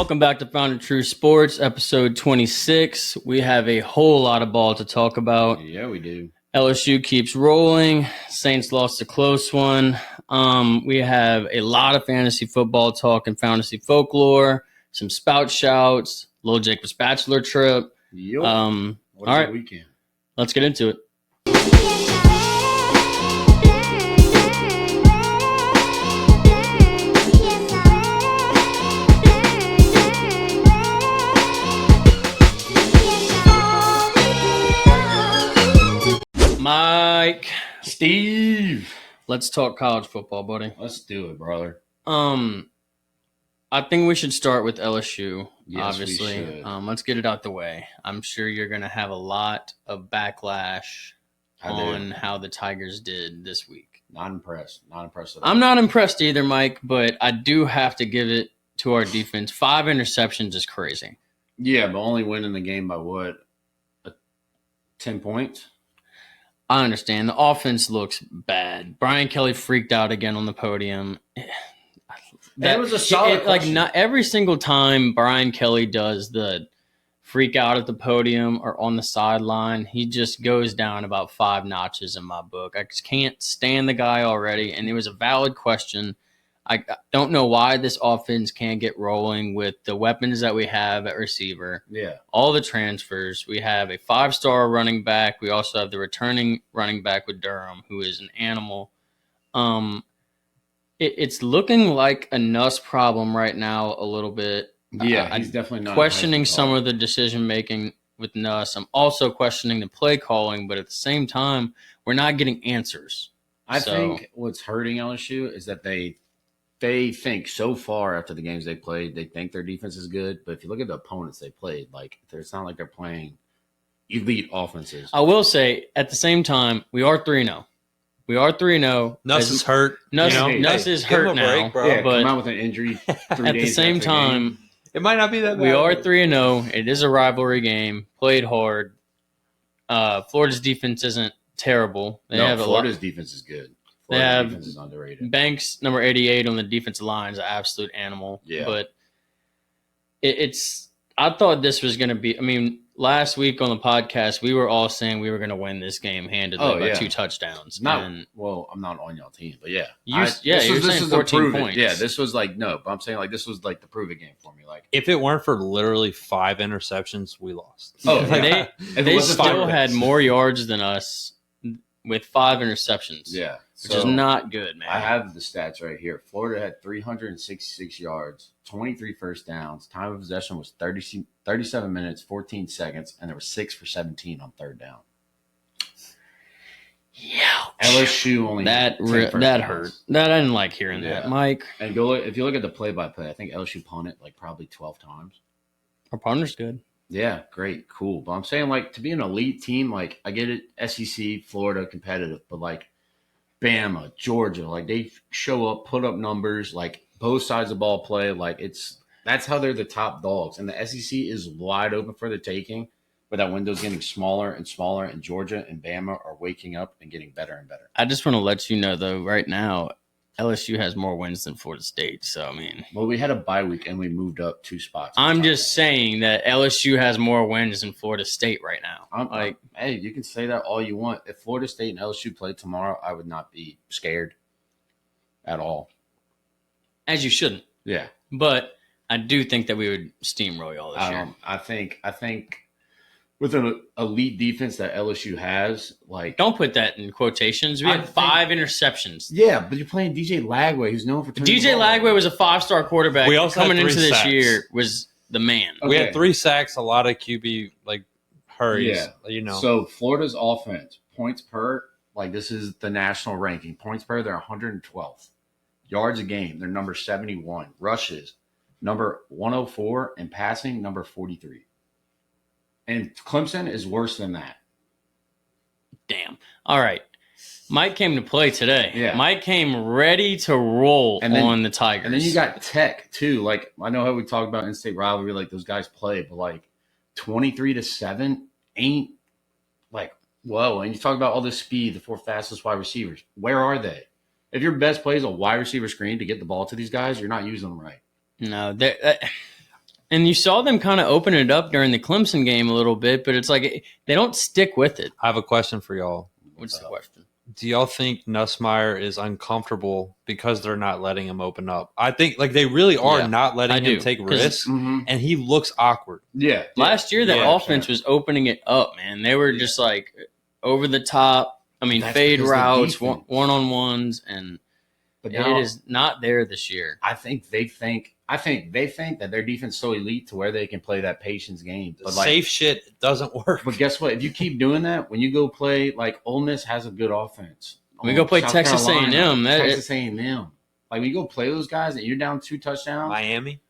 Welcome back to Found and True Sports, episode 26. We have a whole lot of ball to talk about. Yeah, we do. LSU keeps rolling. Saints lost a close one. We have a lot of fantasy football talk and fantasy folklore, some spout shouts, Lil Jacob's bachelor trip. Yep. All right, the weekend? let's get into it. Mike, Steve. let's talk college football, buddy. Let's do it, brother. I think we should start with LSU, Yes, obviously. we should. Let's get it out the way. I'm sure you're going to have a lot of backlash on how the Tigers did this week. Not impressed. Not impressed at all. I'm not impressed either, Mike, but I do have to give it to our defense. 5 interceptions is crazy. Yeah, but only winning the game by what? 10 points? I understand. The offense looks bad. Brian Kelly freaked out again on the podium. That was a solid question. Not every single time Brian Kelly does the freak out at the podium or on the sideline, he just goes down about 5 notches in my book. I just can't stand the guy already, and it was a valid question. I don't know why this offense can't get rolling with the weapons that we have at receiver. Yeah. All the transfers. We have a 5-star running back. We also have the returning running back with Durham, who is an animal. It's looking like a Nuss problem right now a little bit. Yeah, he's definitely not questioning some of the decision making with Nuss. I'm also questioning the play calling, but at the same time, we're not getting answers. I think what's hurting LSU is that they think so far after the games they played, they think their defense is good. But if you look at the opponents they played, it's not like they're playing elite offenses. I will say, at the same time, we are 3-0. We are 3-0. Nuss is hurt. Nuss is hurt now. Break, bro. Yeah, but come out with an injury 3 at the days same after the time, game. It might not be that bad. we are 3-0. It is a rivalry game. Played hard. Florida's defense isn't terrible. Florida's defense is good. have- Defense is underrated. Banks, number 88 on the defensive line, is an absolute animal. Yeah. But it's – I thought this was going to be – I mean, last week on the podcast, we were all saying we were going to win this game handedly by 2 touchdowns. I'm not on y'all team, but yeah. You're saying 14 points. Yeah, this was but I'm saying this was the prove it game for me. If it weren't for literally 5 interceptions, we lost. Oh, yeah. They still had more yards than us with 5 interceptions. Yeah. Which is not good, man. I have the stats right here. Florida had 366 yards, 23 first downs. Time of possession was 37 minutes, 14 seconds, and there were 6 for 17 on third down. Yeah. LSU only that hurt. That I didn't like hearing that, Mike. And if you look at the play-by-play, I think LSU punted probably 12 times. Our punter's good. Yeah, great, cool. But I'm saying to be an elite team, I get it, SEC, Florida, competitive, but Bama, Georgia, they show up, put up numbers, both sides of the ball play, that's how they're the top dogs. And the SEC is wide open for the taking, but that window's getting smaller and smaller, and Georgia and Bama are waking up and getting better and better. I just want to let you know, though, right now, LSU has more wins than Florida State. So, I mean. Well, we had a bye week and we moved up 2 spots. I'm just saying that LSU has more wins than Florida State right now. Hey, you can say that all you want. If Florida State and LSU played tomorrow, I would not be scared at all. As you shouldn't. Yeah. But I do think that we would steamroll y'all this year. I think with an elite defense that LSU has, don't put that in quotations. We had 5 interceptions. Yeah, but you're playing DJ Lagway, who's known for DJ Lagway was a 5-star quarterback. We also coming had 3 into this sacks. year was the man. We had 3 sacks, a lot of QB hurries. Yeah. So Florida's offense, points per, this is the national ranking. Points per, they're 112th. Yards a game, they're number 71. Rushes, number 104, and passing, number 43. And Clemson is worse than that. Damn. All right. Mike came to play today. Yeah. Mike came ready to roll on the Tigers. And then you got Tech, too. I know how we talk about in-state rivalry, those guys play, but 23-7 ain't whoa. And you talk about all this speed, the 4 fastest wide receivers. Where are they? If your best play is a wide receiver screen to get the ball to these guys, you're not using them right. No, And you saw them kind of open it up during the Clemson game a little bit, but it's like they don't stick with it. I have a question for y'all. What's the question? Do y'all think Nussmeier is uncomfortable because they're not letting him open up? I think like they really are Yeah, not letting I him do, take 'cause- risks, Mhm. and he looks awkward. Yeah. Last year, the Yeah, offense was opening it up, man. They were just like over the top. I mean, That's fade because the routes, defense. one-on-ones, and But it now, is not there this year. I think they think that their defense is so elite to where they can play that patience game. The But like, safe shit doesn't work. but guess what? If you keep doing that, when you go play, like Ole Miss has a good offense. We go play South Texas Carolina, A&M, that- Texas A&M. Like when you go play those guys and you're down 2 touchdowns. Miami.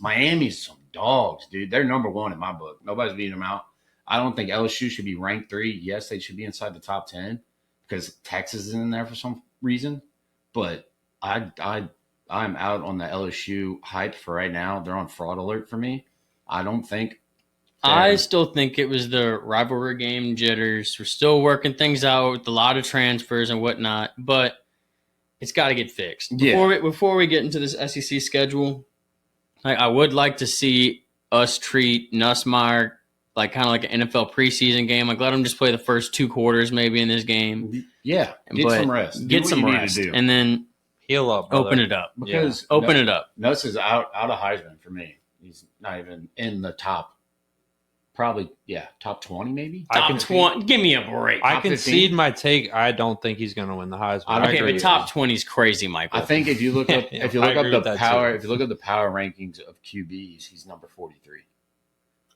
Miami's some dogs, dude. They're number 1 in my book. Nobody's beating them out. I don't think LSU should be ranked 3. Yes, they should be inside the top 10 because Texas is in there for some reason. But I'm out on the LSU hype for right now. They're on fraud alert for me. I don't think. I still think it was the rivalry game jitters. We're still working things out with a lot of transfers and whatnot, but it's got to get fixed. Yeah. Before we get into this SEC schedule, I would like to see us treat Nussmeier like kind of like an NFL preseason game. Like let him just play the first 2 quarters maybe in this game. Yeah, get But some rest. Do Get what some you need to rest, do. and then Heal up. Brother. open it up. Because Open it up. Nuss is out of Heisman for me. He's not even in the top. Probably, top 20 maybe. I Top can 20. Give me a break. I Top concede 15? my take. I don't think he's going to win the Heisman. I don't Okay, agree but with top you. 20 is crazy, Michael. I think if you look up Yeah, if you I look up agree with the that power too. if you look at the power rankings of QBs, he's number 43.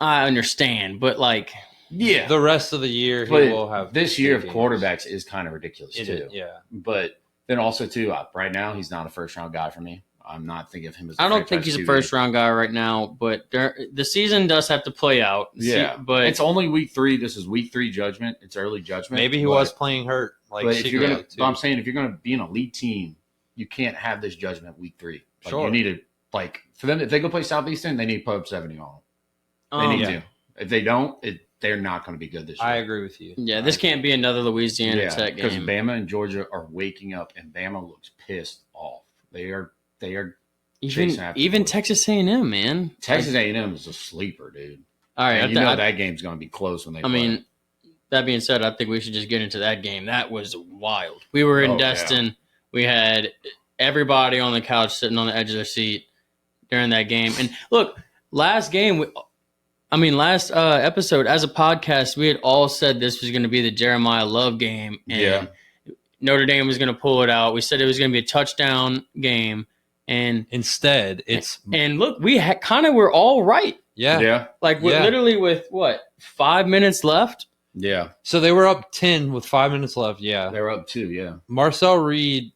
I understand, but like Yeah, The rest of the year, he but will have. this year of big games. quarterbacks is kind of ridiculous It too. is, yeah. But then also too, right now he's not a first round guy for me. I'm not thinking of him as. I don't think he's a first round guy right now, but the season does have to play out. Yeah, but it's only week 3. This is week 3 judgment. It's early judgment. Maybe he but- was playing hurt. Like, But if you're gonna, secretly, too. but I'm saying if you're gonna be an elite team, you can't have this judgment week 3. Like, Sure. You need to for them if they go play Southeastern, they need to put up 70 on them. They need yeah. to. If they don't, they're not going to be good this year. I agree with you. yeah, this can't be another Louisiana Tech because game. Bama and Georgia are waking up, and Bama looks pissed off. They are. Even chasing after even Georgia. Texas A&M, man. Texas A&M is a sleeper, dude. All right, And you know that game's going to be close when they. I play. mean, that being said, I think we should just get into that game. That was wild. We were in Oh, yeah. Destin. We had everybody on the couch sitting on the edge of their seat during that game. And look, last episode, as a podcast, we had all said this was going to be the Jeremiah Love game. And Yeah. Notre Dame was going to pull it out. We said it was going to be a touchdown game. And Instead, it's look, we kind of were all right. yeah. yeah, Like Yeah. literally with 5 minutes left. yeah. So they were up 10 with 5 minutes left. Yeah. They're up 2. Yeah, Marcel Reed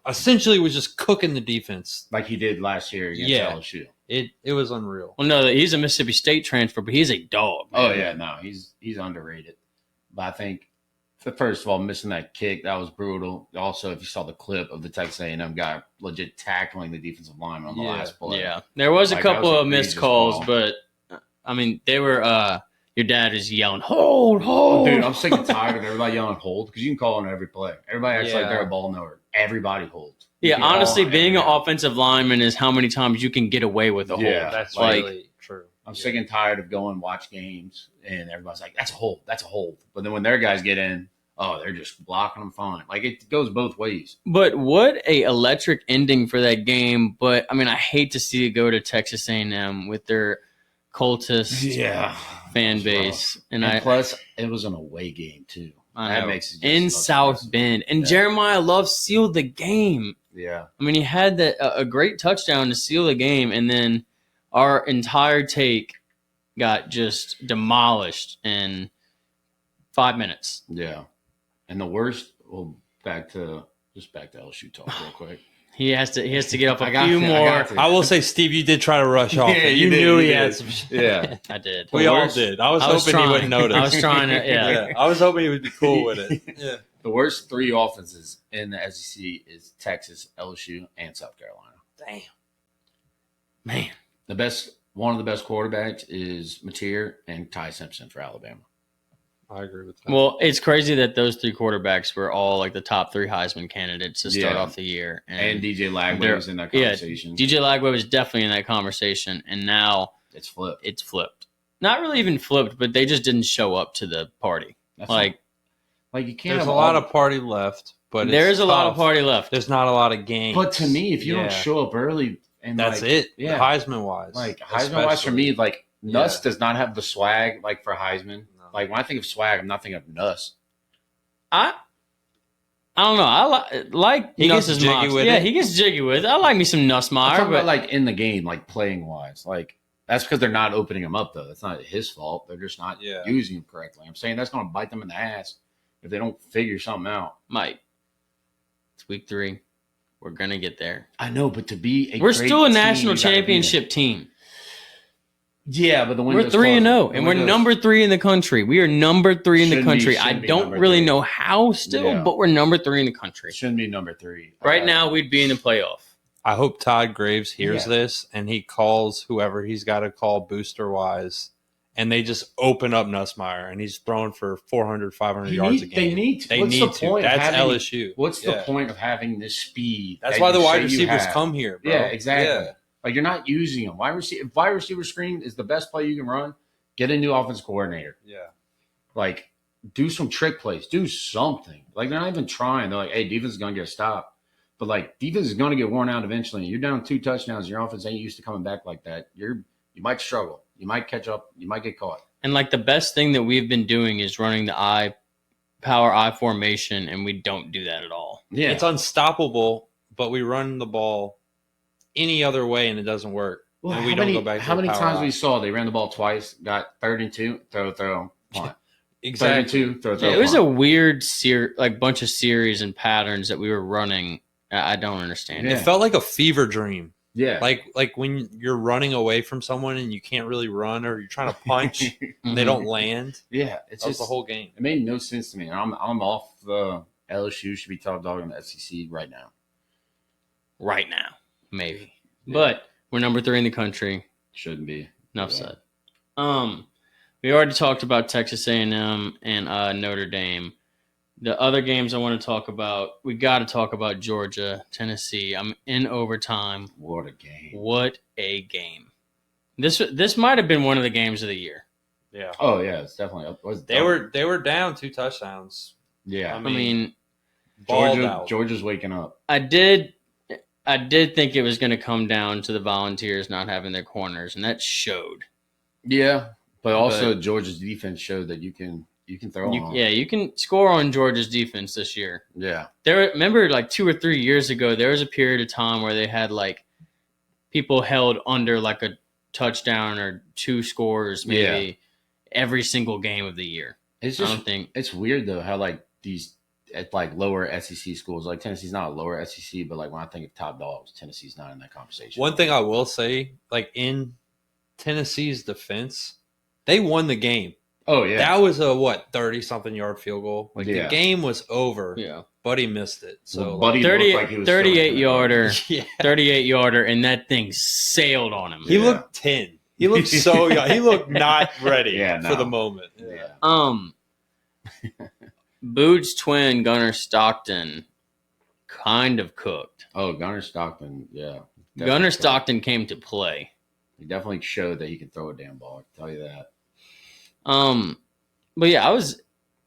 essentially was just cooking the defense. like he did last year against Yeah. LSU. It was unreal. Well, no, he's a Mississippi State transfer, but he's a dog. Oh man. yeah, no, he's underrated. But I think, first of all, missing that kick, that was brutal. Also, if you saw the clip of the Texas A&M guy legit tackling the defensive lineman on the Yeah. last play. Yeah, there was a Like, that couple was of missed egregious calls, call. but I mean, they were. Your dad is yelling, "Hold, hold!" Dude, I'm sick and tired of everybody yelling hold because you can call on every play. Everybody acts like Yeah. they're a ball knower. Everybody holds. You Yeah, can call honestly, on being an everybody. offensive lineman is how many times you can get away with a Yeah. hold. That's like, really true. I'm sick and tired of going watch games and everybody's like, "That's a hold. That's a hold." But then when their guys get in, they're just blocking them fine. Like it goes both ways. But what a electric ending for that game. But I mean, I hate to see it go to Texas A&M with their cultist fan It was base, rough. and And I plus, it was an away game too. I That know. makes it just in look South worse. Bend, and Yeah. Jeremiah Love sealed the game. Yeah. I mean, he had a great touchdown to seal the game, and then our entire take got just demolished in 5 minutes. Yeah. And the worst, back to LSU talk real quick. He has to get up a I got few to, I more. got to. I will say, Steve, you did try to rush off. Yeah, it. you You did, knew you he did. had some shit. Yeah. I did. We The all worst- did. I was I was hoping he trying. wouldn't notice. I was trying to. Yeah. I was hoping he would be cool with it. Yeah. The worst 3 offenses in the SEC is Texas, LSU, and South Carolina. Damn. Man. One of the best quarterbacks is Mateer and Ty Simpson for Alabama. I agree with that. Well, it's crazy that those three quarterbacks were all like the top 3 Heisman candidates to start Yeah. off the year. And DJ Lagway they're- was in that yeah, conversation. DJ Lagway was definitely in that conversation, and now It's flipped. it's flipped. Not really even flipped, but they just didn't show up to the party. That's Like you can't. There's have a lot all- of party left, but there it's is a lot of tough. party left. There's not a lot of games. But to me, if you Yeah. don't show up early, and that's like, it. Yeah, Heisman wise, like Heisman wise for me, like Yeah. Nuss does not have the swag like for Heisman. No. Like when I think of swag, I'm not thinking of Nuss. I don't know. I like He gets Nuss's jiggy mocks. with Yeah, it. he gets jiggy with it. I like me some I'm Nussmeyer, talking but about like in the game, like playing wise. Like that's because they're not opening him up though. That's not his fault. They're just not Yeah. using him correctly. I'm saying that's going to bite them in the ass if they don't figure something out. Mike, it's week 3. We're gonna get there. I know, but to be We're great still a team, national you gotta be championship team. Yeah, but the We're window's 3-0, closed. and we're number 3 in the country. We are number 3 in the Shouldn't be- country. I shouldn't be don't number really 3. know how still, Yeah. but we're number 3 in the country. Shouldn't be number 3 Right now, we'd be in the playoff. I hope Todd Graves hears Yeah. this and he calls whoever he's got to call booster wise, and they just open up Nussmeier and he's throwing for 400, 500 yards a game. They need to. They What's need the to. point of That's having- LSU. What's the Yeah. point of having this speed? That's that why the you wide say you receivers have? come here, bro. Yeah, exactly. Yeah. Like you're not using them. If wide receiver screen is the best play you can run, get a new offense coordinator. Yeah. Like do some trick plays. Do something. Like they're not even trying. They're like, hey, defense is gonna get a stop. But like defense is gonna get worn out eventually. You're down 2 touchdowns. Your offense ain't used to coming back like that. You might struggle. You might catch up. You might get caught. And like the best thing that we've been doing is running the power I formation, and we don't do that at all. Yeah. It's unstoppable, but we run the ball any other way and it doesn't work. Well, and we how don't many, go back to how the many power times eye. we saw they ran the ball twice, got 3rd and 2, throw, punt. Exactly. 32, throw, It was a punt. weird bunch of series and patterns that we were running. I don't understand. Yeah. It felt like a fever dream. Yeah. Like when you're running away from someone and you can't really run, or you're trying to punch and they Mhm. don't land. Yeah. It's That was just the whole game. It made no sense to me. I'm off the LSU should be top dog in the SEC right now. right now, maybe. Yeah. But we're number 3 in the country. Shouldn't be. Enough Yeah. said. We already talked about Texas A&M and Notre Dame. The other games I want to talk about, we got to talk about Georgia, Tennessee. I'm in overtime. What a game. What a game! This might have been one of the games of the year. Yeah. Oh yeah, it's definitely up. They were down 2 touchdowns. Yeah. I mean, Balled out. Georgia's waking up. I did think it was going to come down to the Volunteers not having their corners, and that showed. Yeah. But also Georgia's defense showed that you can throw on. You can score on Georgia's defense this year. Yeah. Remember, like 2 or 3 years ago, there was a period of time where they had like people held under like a touchdown or 2 scores maybe every single game of the year. It's I just don't think it's weird though how like these at like lower SEC schools, like Tennessee's not a lower SEC, but like when I think of top dogs, Tennessee's not in that conversation. One thing I will say, like in Tennessee's defense, they won the game. Oh yeah. That was a 30-something yard field goal. Like Yeah. the game was over. yeah, Buddy missed it. So Well, Buddy looked 38 like he was 38 still- yarder, yeah. 38 yarder, and that thing sailed on him. He Yeah. looked 10. He looked so young. He looked not ready Yeah, no. for the moment. Yeah. Boots twin Gunnar Stockton kind of cooked. Oh, Gunnar Stockton, yeah. Gunnar Definitely. Stockton came to play. He definitely showed that he can throw a damn ball. I can tell you that. But yeah,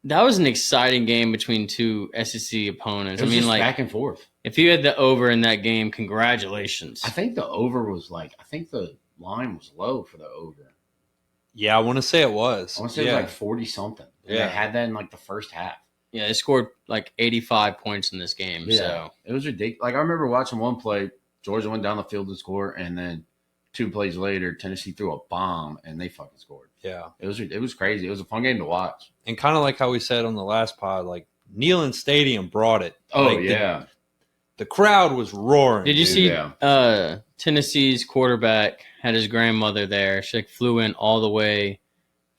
that was an exciting game between 2 SEC opponents. It was I mean, just like back and forth. if you had the over in that game, congratulations. I think the over was like I think the line was low for the over. Yeah, I want to say it was. I want to say yeah. it was like 40 something. Yeah. They had that in like the first half. Yeah, they scored like 85 points in this game. So It was ridiculous. Like I remember watching one play, Georgia went down the field to score, and then 2 plays later, Tennessee threw a bomb and they fucking scored. Yeah. It was crazy. It was a fun game to watch. And kind of like how we said on the last pod, like Neyland Stadium brought it. Oh Like, yeah. The crowd was roaring. did you dude. see yeah. Tennessee's quarterback had his grandmother there. She like, flew in all the way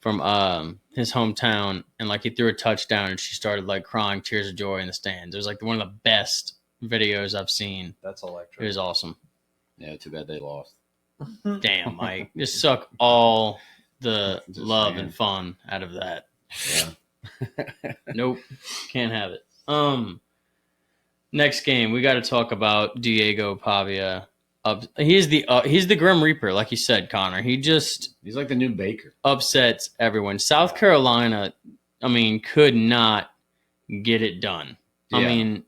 from his hometown, and like he threw a touchdown, and she started like crying tears of joy in the stands. It was like one of the best videos I've seen. That's It electric. was awesome. Yeah, too bad they lost. Damn, Mike, just suck all the Just love saying. and fun out of that. Yeah. Nope, can't have it. Next game we got to talk about Diego Pavia. He's the Grim Reaper, like you said, Connor. He's like the new Baker. Upsets everyone. South Carolina, I mean, could not get it done. Yeah. I mean,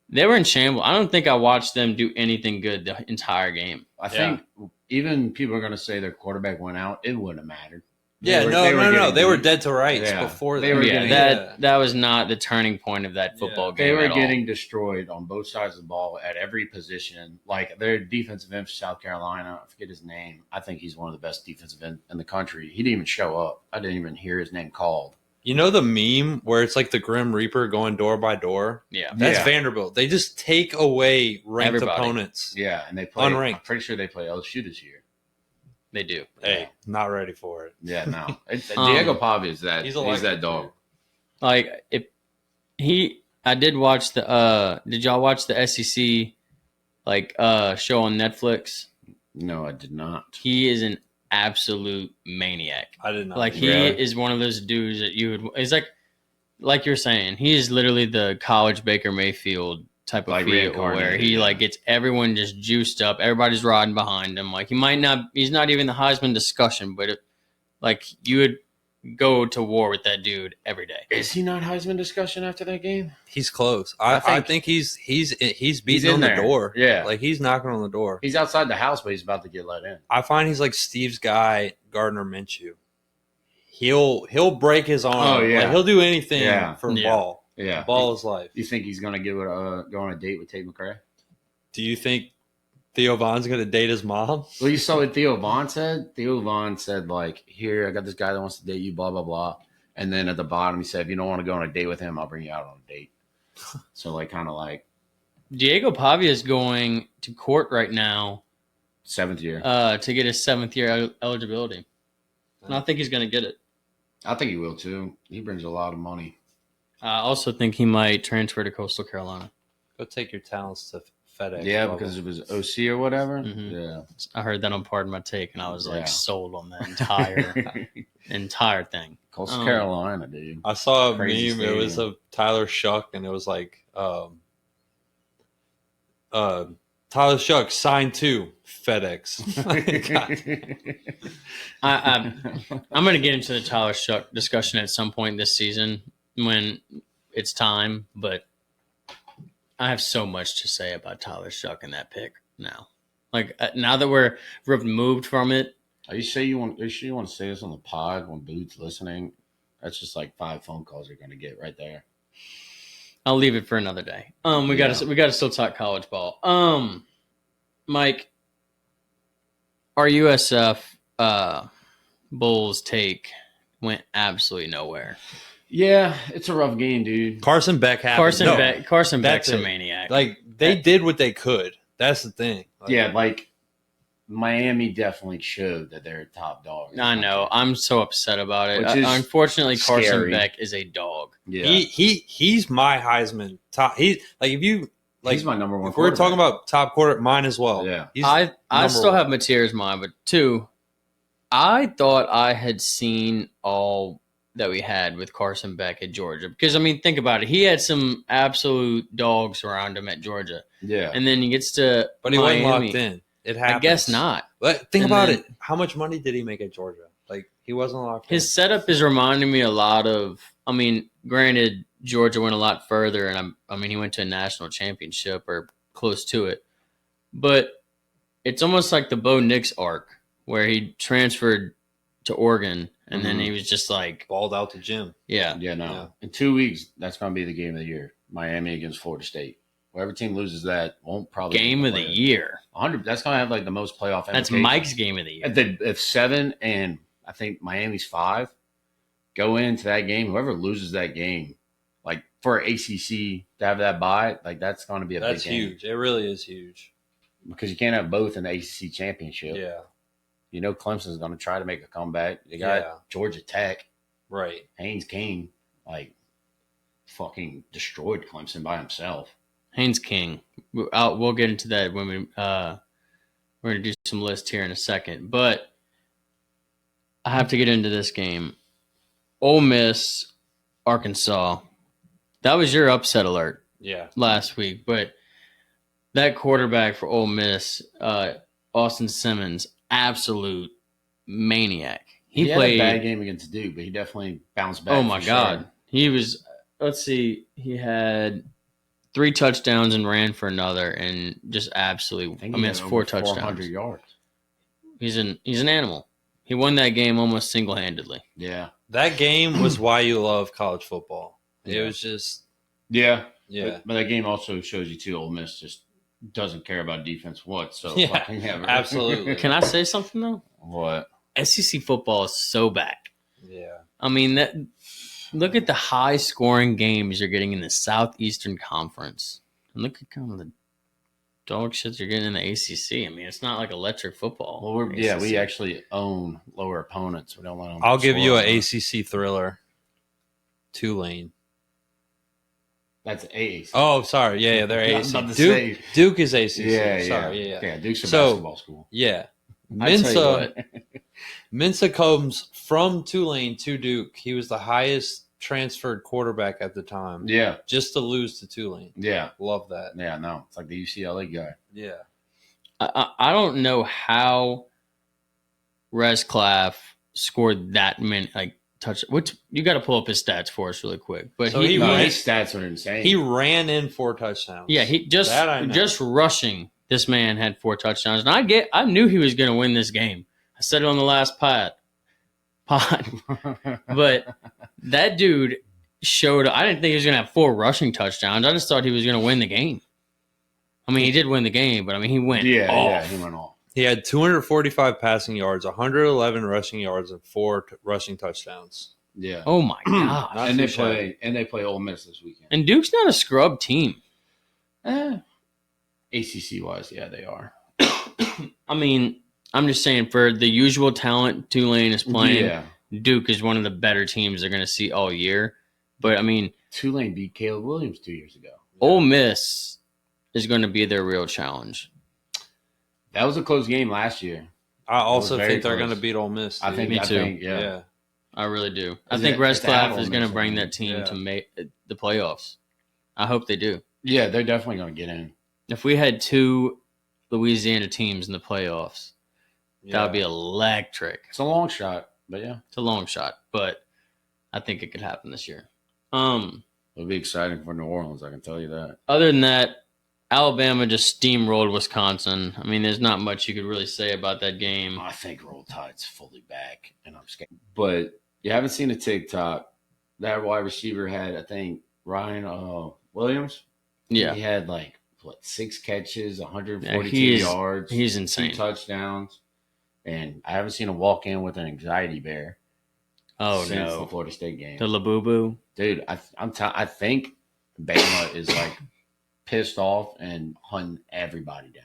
they were in shambles. I don't think I watched them do anything good the entire game. I think even people are going to say their quarterback went out. It wouldn't have mattered. No. They were dead to rights before they were getting that was not the turning point of that football game. They were at getting all. destroyed on both sides of the ball at every position. Like their defensive end for South Carolina, I forget his name. I think he's one of the best defensive end in the country. He didn't even show up. I didn't even hear his name called. You know the meme where it's like the Grim Reaper going door by door? Yeah. That's Vanderbilt. They just take away ranked Everybody. opponents. Yeah, and they play Unranked. I'm pretty sure they play LSU this year. They do. Hey, not ready for it. Yeah, no. Diego Pavia is that. He's He's that dog. Like I did watch the did y'all watch the SEC show on Netflix? No, I did not. He is an absolute maniac. I did not. Like he is one of those dudes that you would. It's like you're saying. He is literally the college Baker Mayfield type of Like feel, reincarnated, where he gets everyone just juiced up. Everybody's riding behind him. Like he's not even the Heisman discussion, but you would go to war with that dude every day. Is he not Heisman discussion after that game? He's close. I think he's beating on the door. Yeah, like he's knocking on the door. He's outside the house, but he's about to get let in. I find he's like Steve's guy, Gardner Minshew. He'll break his arm. Oh, yeah. Like, he'll do anything for ball. Yeah, ball is life. You think he's gonna go on a date with Tate McRae? Do you think Theo Vaughn's gonna date his mom? Well, you saw what Theo Vaughn said. Theo Vaughn said "Here, I got this guy that wants to date you." Blah blah blah. And then at the bottom, he said, "If you don't want to go on a date with him, I'll bring you out on a date." So Diego Pavia is going to court right now, 7th year, to get his 7th year eligibility, and I think he's going to get it. I think he will too. He brings a lot of money. I also think he might transfer to Coastal Carolina. Go take your talents to FedEx. Yeah, because it was OC or whatever. Mhm. Yeah, I heard that on Pardon My Take, and I was sold on the entire thing. Coastal Carolina, dude. I saw a Crazy meme. stadium. It was of Tyler Shuck, and it was like, Tyler Shuck signed to FedEx. I'm going to get into the Tyler Shuck discussion at some point this season when it's time, but I have so much to say about Tyler Shuck and that pick now. Now that we're removed from it. Are you sure you want to say this on the pod when Boots listening? That's just 5 phone calls you're going to get right there. I'll leave it for another day. We got to still talk college ball. Mike, our USF Bulls take went absolutely nowhere. Yeah, it's a rough game, dude. Carson Beck happened. Carson Beck's a maniac. They did what they could. That's the thing. Miami definitely showed that they're a top dog. I know. I'm so upset about it. Which is unfortunately, scary. Carson Beck is a dog. Yeah, he's my Heisman top. He's my number one. If we're talking about top quarter, mine as well. Yeah, I still have Mateer's mine, but 2, I thought I had seen all that we had with Carson Beck at Georgia. Because, think about it. He had some absolute dogs around him at Georgia. Yeah. And then he gets to But he Miami. wasn't locked in. It happens. I guess not. But think about it. How much money did he make at Georgia? He wasn't locked in. His setup is reminding me a lot of granted, Georgia went a lot further, and he went to a national championship or close to it. But it's almost like the Bo Nix arc, where he transferred to Oregon, and then he was just balled out the gym. Yeah. Yeah, no. Yeah. In 2 weeks, that's going to be the game of the year. Miami against Florida State. Whoever team loses that won't probably game of the year. 100. That's going to have the most playoff. That's Mike's game of the year. If 7 and I think Miami's 5 go into that game, whoever loses that game, for ACC to have that bye, that's going to be That's big game. huge. It really is huge because you can't have both in the ACC championship. Yeah. Clemson's going to try to make a comeback. They got Georgia Tech. Right. Haynes King, fucking destroyed Clemson by himself. Haynes King. We'll get into that when we're going to do some lists here in a second. But I have to get into this game. Ole Miss Arkansas. That was your upset alert Yeah. last week, but that quarterback for Ole Miss, Austin Simmons, absolute maniac. He played had a bad game against Duke, but he definitely bounced back. Oh my for God. sure. He was, let's see, he had 3 touchdowns and ran for another and just absolutely, think I he mean, had it's over 4 400 touchdowns. yards. He's an animal. He won that game almost single-handedly. Yeah. That game was why you love college football. It Yeah. was just, Yeah. yeah. But that game also shows you, too, Ole Miss just doesn't care about defense whatsoever. Yeah, Fucking ever. absolutely. Can I say something, though? What? SEC football is so back. Yeah. I mean, look at the high-scoring games you're getting in the Southeastern Conference. And look at kind of the dog shit you're getting in the ACC. I mean, it's not like electric football. Well, we ACC. actually own lower opponents. We don't let them. I'll give you score an on us. ACC thriller. Tulane. That's AAC. Oh, sorry. Yeah, they're I was about ACC. to say- Duke is ACC. yeah, Sorry, yeah. yeah. Duke's a So- basketball school. Yeah. I tell you Mensa, what, Mensa comes from Tulane to Duke. He was the highest transferred quarterback at the time. Yeah, Just to lose to Tulane. yeah, Love that. yeah. No, it's like the UCLA guy. Yeah. I don't know how Resclaff scored that many touch. Which you got to pull up his stats for us really quick. But So he he No, ran- his stats are insane. He ran in 4 touchdowns. yeah, he That I know. just rushing. This man had 4 touchdowns, and I knew he was going to win this game. I said it on the last pod, but that dude showed. I didn't think he was going to have 4 rushing touchdowns. I just thought he was going to win the game. I mean, he did win the game, but I mean, he went yeah, off. he went off. He had 245 passing yards, 111 rushing yards, and 4 rushing touchdowns. Yeah, Oh my god! Not and too they play Ole Miss this weekend. And Duke's not a scrub team. ACC wise, yeah, they are. I mean, I'm just saying for the usual talent Tulane is playing, Yeah, Duke is one of the better teams they're going to see all year. But I mean, Tulane beat Caleb Williams 2 years ago. Ole Miss is going to be their real challenge. That was a close game last year. I also very think they're close. going to beat Ole Miss. I dude. think. Me too. Yeah. I really do. I Is think it- it's at Resclaff Ole is going to Miss, bring I mean. that team Yeah. to make the playoffs. I hope they do. Yeah, they're definitely going to get in. If we had 2 Louisiana teams in the playoffs, that would be electric. It's a long shot, but yeah, It's a long shot, but I think it could happen this year. it'll be exciting for New Orleans. I can tell you that. Other than that, Alabama just steamrolled Wisconsin. I mean, there's not much you could really say about that game. I think Roll Tide's fully back, and I'm scared. But you haven't seen a TikTok. That wide receiver had, I think, Ryan Williams. Yeah, He had 6 catches, 142 Yeah, he's- yards, he's 2 insane. touchdowns, and I haven't seen him walk in with an anxiety bear Oh since the no, Florida State game. the Labubu. Dude, I think Bama is pissed off and hunting everybody down.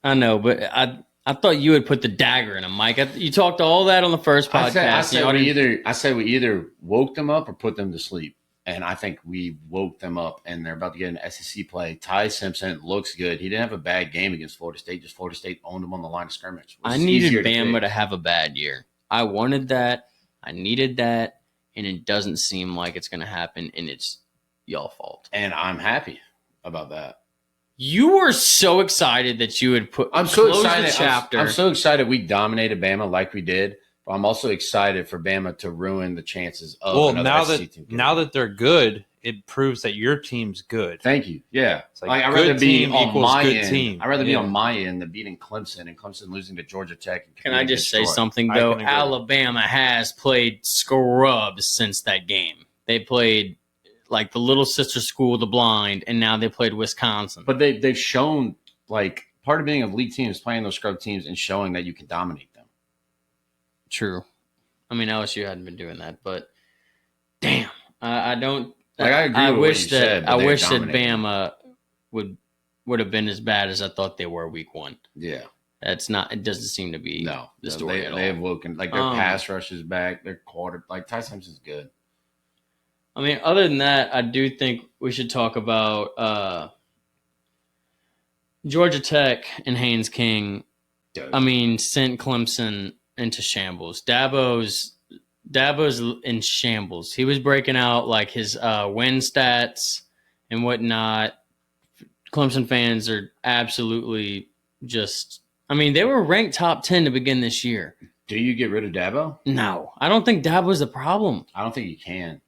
I know, but I thought you would put the dagger in him, Mike. You talked all that on the first podcast. I The said audience- we either woke them up or put them to sleep. And I think we woke them up, and they're about to get an SEC play. Ty Simpson looks good. He didn't have a bad game against Florida State. Just Florida State owned him on the line of scrimmage. which I is needed easier Bama to fix. have a bad year. I wanted that. I needed that, and it doesn't seem like it's going to happen. And it's y'all fault. And I'm happy about that. You were so excited that you would I'm so close excited. the chapter. I'm so excited we dominated Bama like we did. But I'm also excited for Bama to ruin the chances of Well, another now SEC team. now that they're good, it proves that your team's good. Thank you. Yeah. It's like I'd good rather be team on equals my good end. team. I'd rather be Yeah. on my end than beating Clemson and Clemson losing to Georgia Tech. And Can I just say Detroit. something, I though? can agree. Alabama has played scrubs since that game. They played like the little sister school, the blind, and now they played Wisconsin. But they've shown, part of being a elite team is playing those scrub teams and showing that you can dominate them. True. I mean, LSU hadn't been doing that, but damn, I don't. I agree with what wish you that said, but I they're wish that dominating. Bama would have been as bad as I thought they were week 1. Yeah. That's not. It doesn't seem to be No. the story they, at they all. have woken. Their pass rush is back. Their quarter. Ty Simpson's good. I mean, other than that, I do think we should talk about Georgia Tech and Haynes King. Dude. I mean, sent Clemson into shambles. Dabo's Dabo's in shambles. He was breaking out like his win stats and whatnot. Clemson fans are absolutely just. I mean, they were ranked top 10 to begin this year. Do you get rid of Dabo? No, I don't think Dabo's the problem. I don't think you can.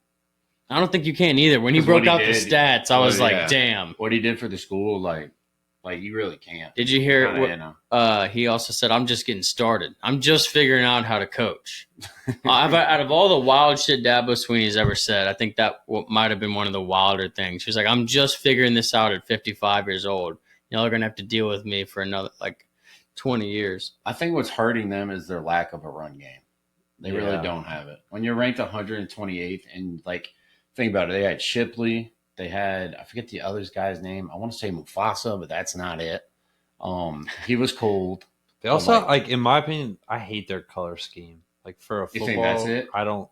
I don't think you can either. When he broke out the stats, I was like, damn. What he did for the school, like you really can't. Did you hear it? He also said, I'm just getting started. I'm just figuring out how to coach. Out of all the wild shit Dabo Swinney's ever said, I think that might have been one of the wilder things. He was like, I'm just figuring this out at 55 years old. Y'all are going to have to deal with me for another, 20 years. I think what's hurting them is their lack of a run game. They really don't have it. When you're ranked 128th and, think about it, they had Shipley. They had, I forget the other guy's name. I want to say Mufasa, but that's not it. He was cold. They also, in my opinion, I hate their color scheme. For a football, you think that's it? I don't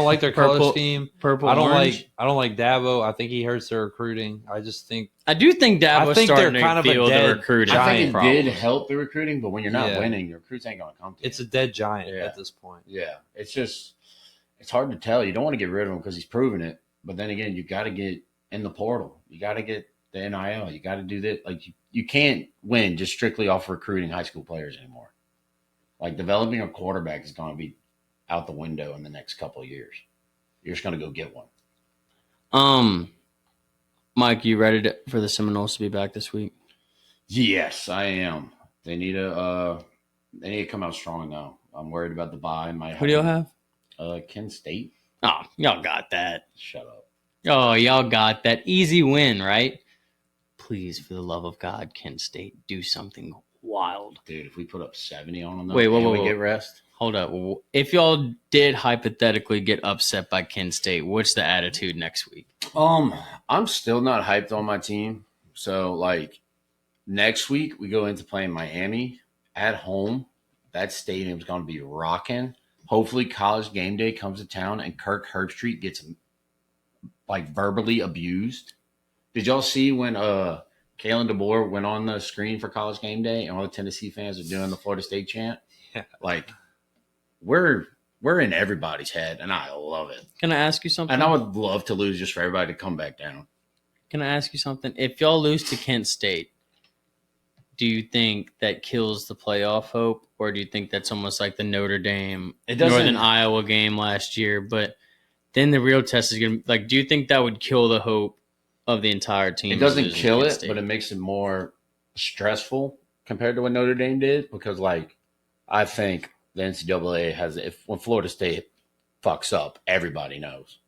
like their color scheme. Purple, I don't orange. like Dabo. I think he hurts their recruiting. I do think Dabo's starting to feel the recruiting. I think it did help the recruiting, but when you're not winning, your recruits ain't going to come to you. It's a dead giant at this point. Yeah, it's hard to tell. You don't want to get rid of him because he's proven it. But then again, you got to get in the portal. You got to get the NIL. You got to do that. You can't win just strictly off recruiting high school players anymore. Developing a quarterback is going to be out the window in the next couple of years. You're just going to go get one. Mike, you ready for the Seminoles to be back this week? Yes, I am. They need to come out strong though. I'm worried about the bye. Who do y'all have? Kent State. Oh, y'all got that. Shut up. Oh, y'all got that. Easy win, right? Please, for the love of God, Kent State, do something wild. Dude, if we put up 70 on them, wait, we get rest? Hold up. If y'all did hypothetically get upset by Kent State, what's the attitude next week? I'm still not hyped on my team. So, next week we go into playing Miami at home. That stadium's going to be rocking. Hopefully, College Game Day comes to town and Kirk Herbstreit gets verbally abused. Did y'all see when Kalen DeBoer went on the screen for College Game Day and all the Tennessee fans are doing the Florida State chant? Yeah. We're in everybody's head, and I love it. Can I ask you something? And I would love to lose just for everybody to come back down. Can I ask you something? If y'all lose to Kent State, do you think that kills the playoff hope, or do you think that's almost like the Notre Dame, Northern Iowa game last year? But then the real test is going to do you think that would kill the hope of the entire team? It doesn't kill it, but it makes it more stressful compared to what Notre Dame did because, I think the NCAA has when Florida State fucks up, everybody knows.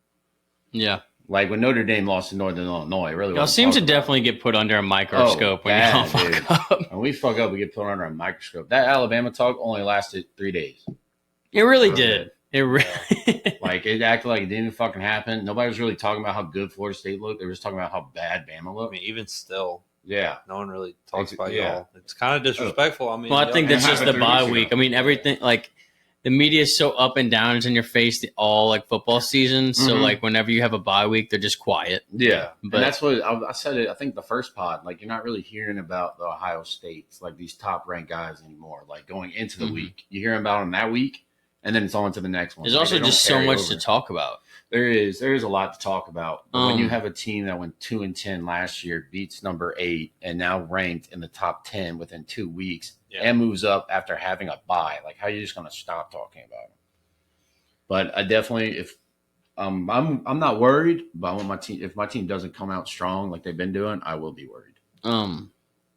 Yeah. When Notre Dame lost to Northern Illinois, really. Y'all seem to definitely get put under a microscope when y'all fuck up. When we fuck up, we get put under a microscope. That Alabama talk only lasted 3 days. It really did. It really it acted like it didn't fucking happen. Nobody was really talking about how good Florida State looked. They were just talking about how bad Bama looked. Even still. Yeah. No one really talks about y'all. It's kind of disrespectful. I think that's just the bye week. Everything the media is so up and down. It's in your face all football season. So whenever you have a bye week, they're just quiet. Yeah. But and that's what I said it. I think the first pod, you're not really hearing about the Ohio States, these top ranked guys anymore. Going into the week, you hear about them that week, and then it's on to the next one. There's also just so much to talk about. There is a lot to talk about. But when you have a team that went 2-10 last year, beats number 8, and now ranked in the top 10 within 2 weeks, and moves up after having a bye, how are you just going to stop talking about them? But I definitely, if I'm not worried, but I want my team. If my team doesn't come out strong like they've been doing, I will be worried. All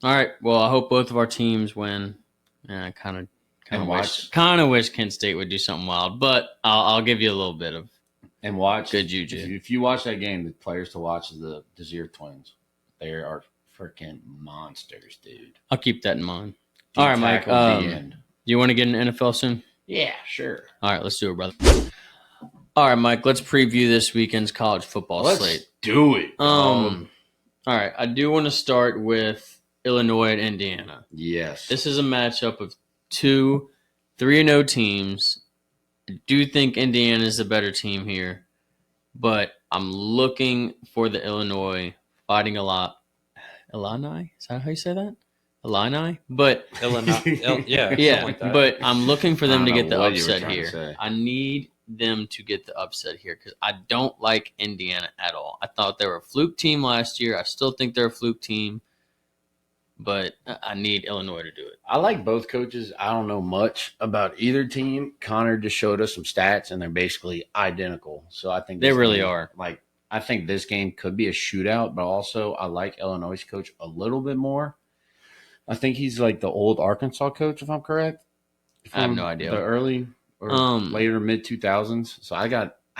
right. Well, I hope both of our teams win. I kind of wish Kent State would do something wild, but I'll give you a little bit of. And watch good juju. If you watch that game, the players to watch is the Desir twins. They are freaking monsters, dude. I'll keep that in mind. All right, Mike. Do you want to get in NFL soon? Yeah, sure. All right, let's do it, brother. All right, Mike. Let's preview this weekend's college football slate. Let's do it. All right. I do want to start with Illinois and Indiana. Yes. This is a matchup of 2 3-0 teams. I do think Indiana is the better team here, but I'm looking for the Illinois fighting a lot. Illini? Is that how you say that? Illini? But Illinois, yeah, yeah. like that. But I'm looking for them to get the upset here. I need them to get the upset here because I don't like Indiana at all. I thought they were a fluke team last year. I still think they're a fluke team, but I need Illinois to do it. I like both coaches. I don't know much about either team. Connor just showed us some stats, and they're basically identical. So I think They this really game- are. Like, I think this game could be a shootout, but also I like Illinois' coach a little bit more. I think he's like the old Arkansas coach, if I'm correct. I have From no idea. The early or later mid 2000s. So I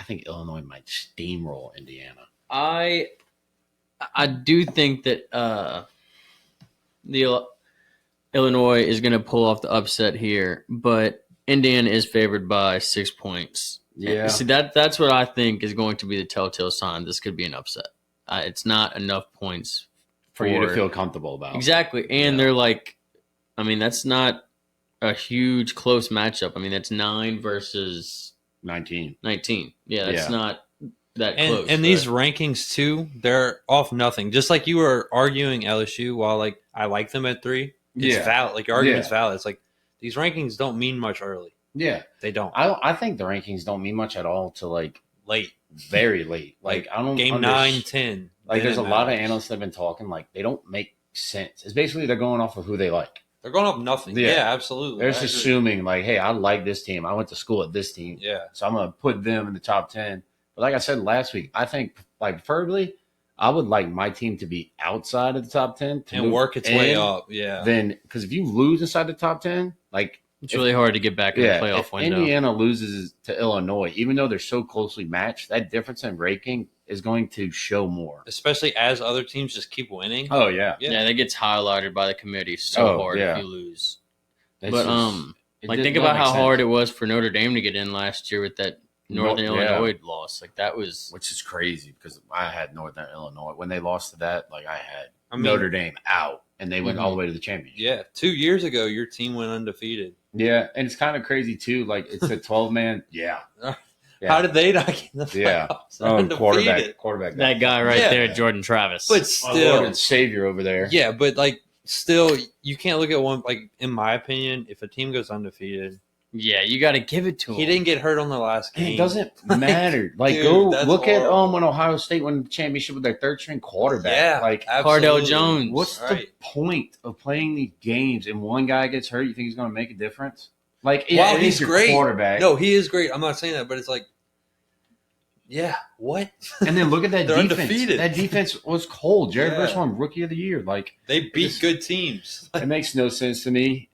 think Illinois might steamroll Indiana. I do think that the Illinois is going to pull off the upset here, but Indiana is favored by 6 points. Yeah. See, that's what I think is going to be the telltale sign. This could be an upset. It's not enough points For you to feel comfortable about. Exactly. And Yeah. they're like, I mean, that's not a huge close matchup. I mean, that's 9 versus 19. 19. Yeah, that's Yeah. not that And close. and these rankings too, they're off nothing. Just like you were arguing LSU, while like I like them at 3, it's Yeah. valid. Like your argument's Yeah. valid. It's like these rankings don't mean much early. Yeah. They don't. I think the rankings don't mean much at all to like Late very late. Like I don't game under- 9, 10. Like then there's it a lot of matters. analysts that have been talking like they don't make sense. It's basically they're going off of who they like. They're going up nothing. Yeah. Yeah, absolutely. They're I just agree. assuming like, hey, I like this team. I went to school at this team, Yeah. so I'm gonna put them in the top 10. But like I said last week, I think like preferably I would like my team to be outside of the top 10 to And move work its way in. up. Yeah. Then because if you lose inside the top 10, like it's really hard to get back in the playoff if window. Indiana loses to Illinois, even though they're so closely matched, that difference in ranking is going to show more. Especially as other teams just keep winning. Oh yeah, Yeah, that gets highlighted by the committee so Oh, hard yeah. if you lose. It's But just- it like did think not about make how sense. hard it was for Notre Dame to get in last year with that Northern No- yeah. Illinois loss. Like that was which is crazy because I had Northern Illinois when they lost to that. Like I had I mean, Notre Dame out, and they went Mhm. all the way to the championship. Yeah. 2 years ago, your team went undefeated. Yeah, and it's kind of crazy too. Like it's a 12-man. Yeah. Yeah. How did they not get in the Yeah. playoffs? They're undefeated. quarterback. that guy right Yeah. there, Jordan Travis. But My Lord still, and Savior over there. yeah, but like still, you can't look at one. Like in my opinion, if a team goes undefeated, yeah, you got to give it to him. he didn't get hurt on the last And game. it doesn't matter. Like, Dude, go that's look at horrible. when Ohio State won the championship with their third-string quarterback. Yeah, like Cardell absolutely. Jones. what's Right. the point of playing these games and one guy gets hurt? You think he's going to make a difference? Like, Wow, it is he's your great. quarterback. No, he is great. I'm not saying that, but it's like, yeah, what? And then look at that They're defense. undefeated. That defense was cold. Jared Yeah. Verse won Rookie of the Year. Like, They beat This- good teams. it makes no sense to me.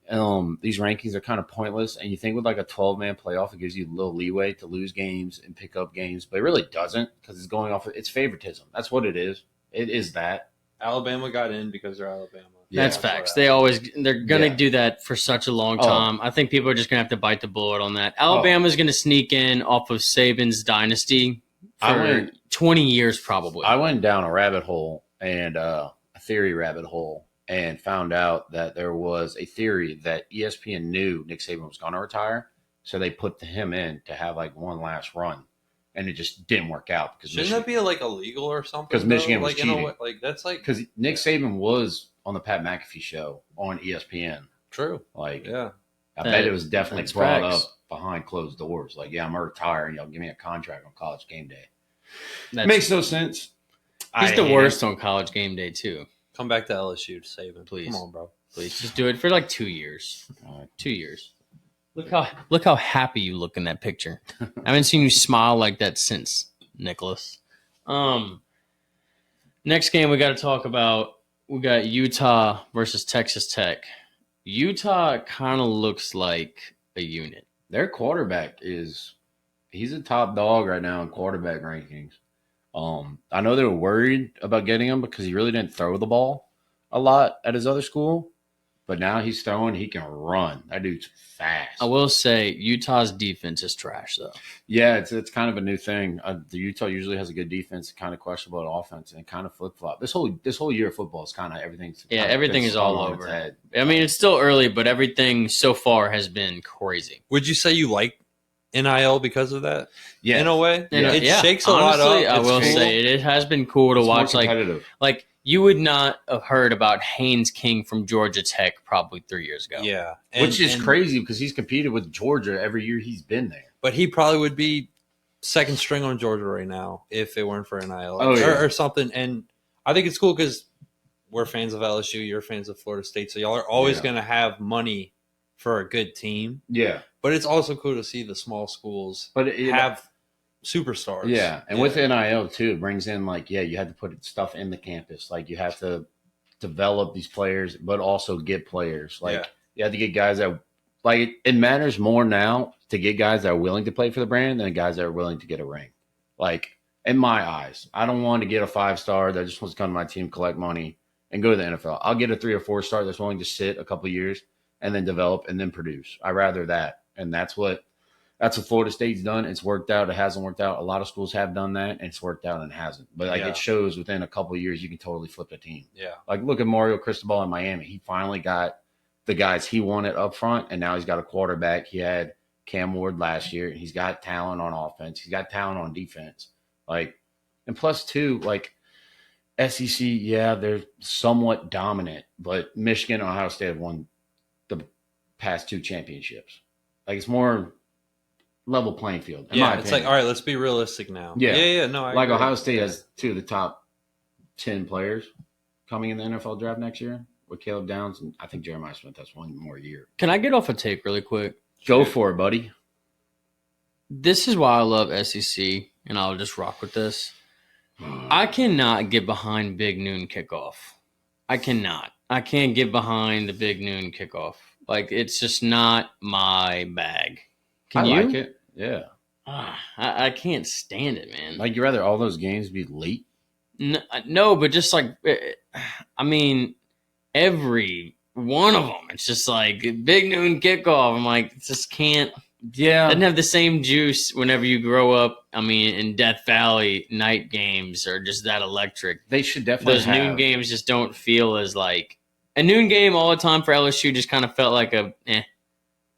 These rankings are kind of pointless. And you think with like a 12-man playoff, it gives you a little leeway to lose games and pick up games, but it really doesn't because it's going off of it's favoritism. That's what it is. It is that. Alabama got in because they're Alabama. That's Yeah. facts. They're gonna Yeah. do that for such a long Oh. time. I think people are just gonna have to bite the bullet on that. Alabama's gonna sneak in off of Saban's dynasty I for went- 20 years probably. I went down a rabbit hole and a theory rabbit hole and found out that there was a theory that ESPN knew Nick Saban was going to retire, so they put him in to have like one last run, and it just didn't work out because Shouldn't that be like illegal or something? 'Cause Michigan though? was like, in a cheating. way- like that's like because Nick Saban was on the Pat McAfee show on ESPN. true. Like, Yeah. I bet it was definitely That's brought facts. up behind closed doors. Like, yeah, I'm gonna retire, and y'all give me a contract on College Game Day. That's- Makes no sense. he's I the hate worst it. on College Game Day too. Come back to LSU to save him. Please. Come on, bro. Please just do it for like 2 years. All right. 2 years. Look how happy you look in that picture. I haven't seen you smile like that since, Nicholas. Next game we got to talk about. We got Utah versus Texas Tech. Utah kind of looks like a unit. Their quarterback he's a top dog right now in quarterback rankings. I know they were worried about getting him because he really didn't throw the ball a lot at his other school, but now he's throwing, he can run. That dude's fast. I will say Utah's defense is trash though. Yeah, it's kind of a new thing. The Utah usually has a good defense, kind of questionable at offense, and kind of flip flop. This whole year of football is kind of everything's Yeah, kind of everything been is all swung on its over. head. I mean, it's still early, but everything so far has been crazy. Would you say you like NIL because of that? Yeah, In a way, Yeah. it Yeah, shakes a lot honestly, up. I It's will cool. say it has been cool to It's more watch. competitive. Like you would not have heard about Haynes King from Georgia Tech probably 3 years ago. Yeah, which is crazy because he's competed with Georgia every year he's been there. But he probably would be second string on Georgia right now if it weren't for NIL or something. And I think it's cool because we're fans of LSU, you're fans of Florida State, so y'all are always going to have money for a good team. Yeah. But it's also cool to see the small schools have superstars. Yeah, and with NIL too, it brings in you had to put stuff in the campus. Like you have to develop these players, but also get players. You have to get guys that it matters more now to get guys that are willing to play for the brand than guys that are willing to get a ring. Like in my eyes, I don't want to get a 5-star that just wants to come to my team, collect money, and go to the NFL. I'll get a 3 or 4-star that's willing to sit a couple of years and then develop and then produce. I'd rather that. And that's what Florida State's done. It's worked out. It hasn't worked out. A lot of schools have done that, and it's worked out and it hasn't. But it shows within a couple of years you can totally flip a team. Yeah. Like look at Mario Cristobal in Miami. He finally got the guys he wanted up front, and now he's got a quarterback. He had Cam Ward last year, and he's got talent on offense. He's got talent on defense. And plus too, SEC, they're somewhat dominant, but Michigan and Ohio State have won the past 2 championships. It's more level playing field. It's all right, let's be realistic now. Yeah. No, I agree. Ohio State has 2 of the top 10 players coming in the NFL draft next year with Caleb Downs, and I think Jeremiah Smith has 1 more year. Can I get off a take really quick? Go for it, buddy. This is why I love SEC, and I'll just rock with this. I cannot get behind Big Noon kickoff. I cannot. I can't get behind the Big Noon kickoff. It's just not my bag. Can you? I like it. Yeah. I can't stand it, man. You rather all those games be late? No, but just every one of them, it's just Big Noon kickoff. I'm just can't. Yeah. Doesn't have the same juice whenever you grow up. In Death Valley, night games are just that electric. They should definitely Those noon games just don't feel as a noon game all the time for LSU just kind of felt like a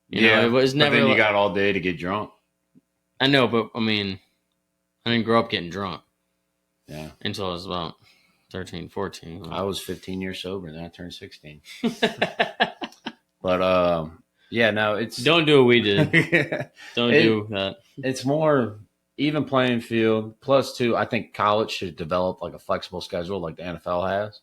You know, it was never. But then you got all day to get drunk. I know, but I didn't grow up getting drunk. Yeah. Until I was about 13, 14. I was 15 years sober, then I turned 16. But yeah, no, it's don't do what we did. Don't do that. It's more even playing field. Plus, too, I think college should develop a flexible schedule like the NFL has.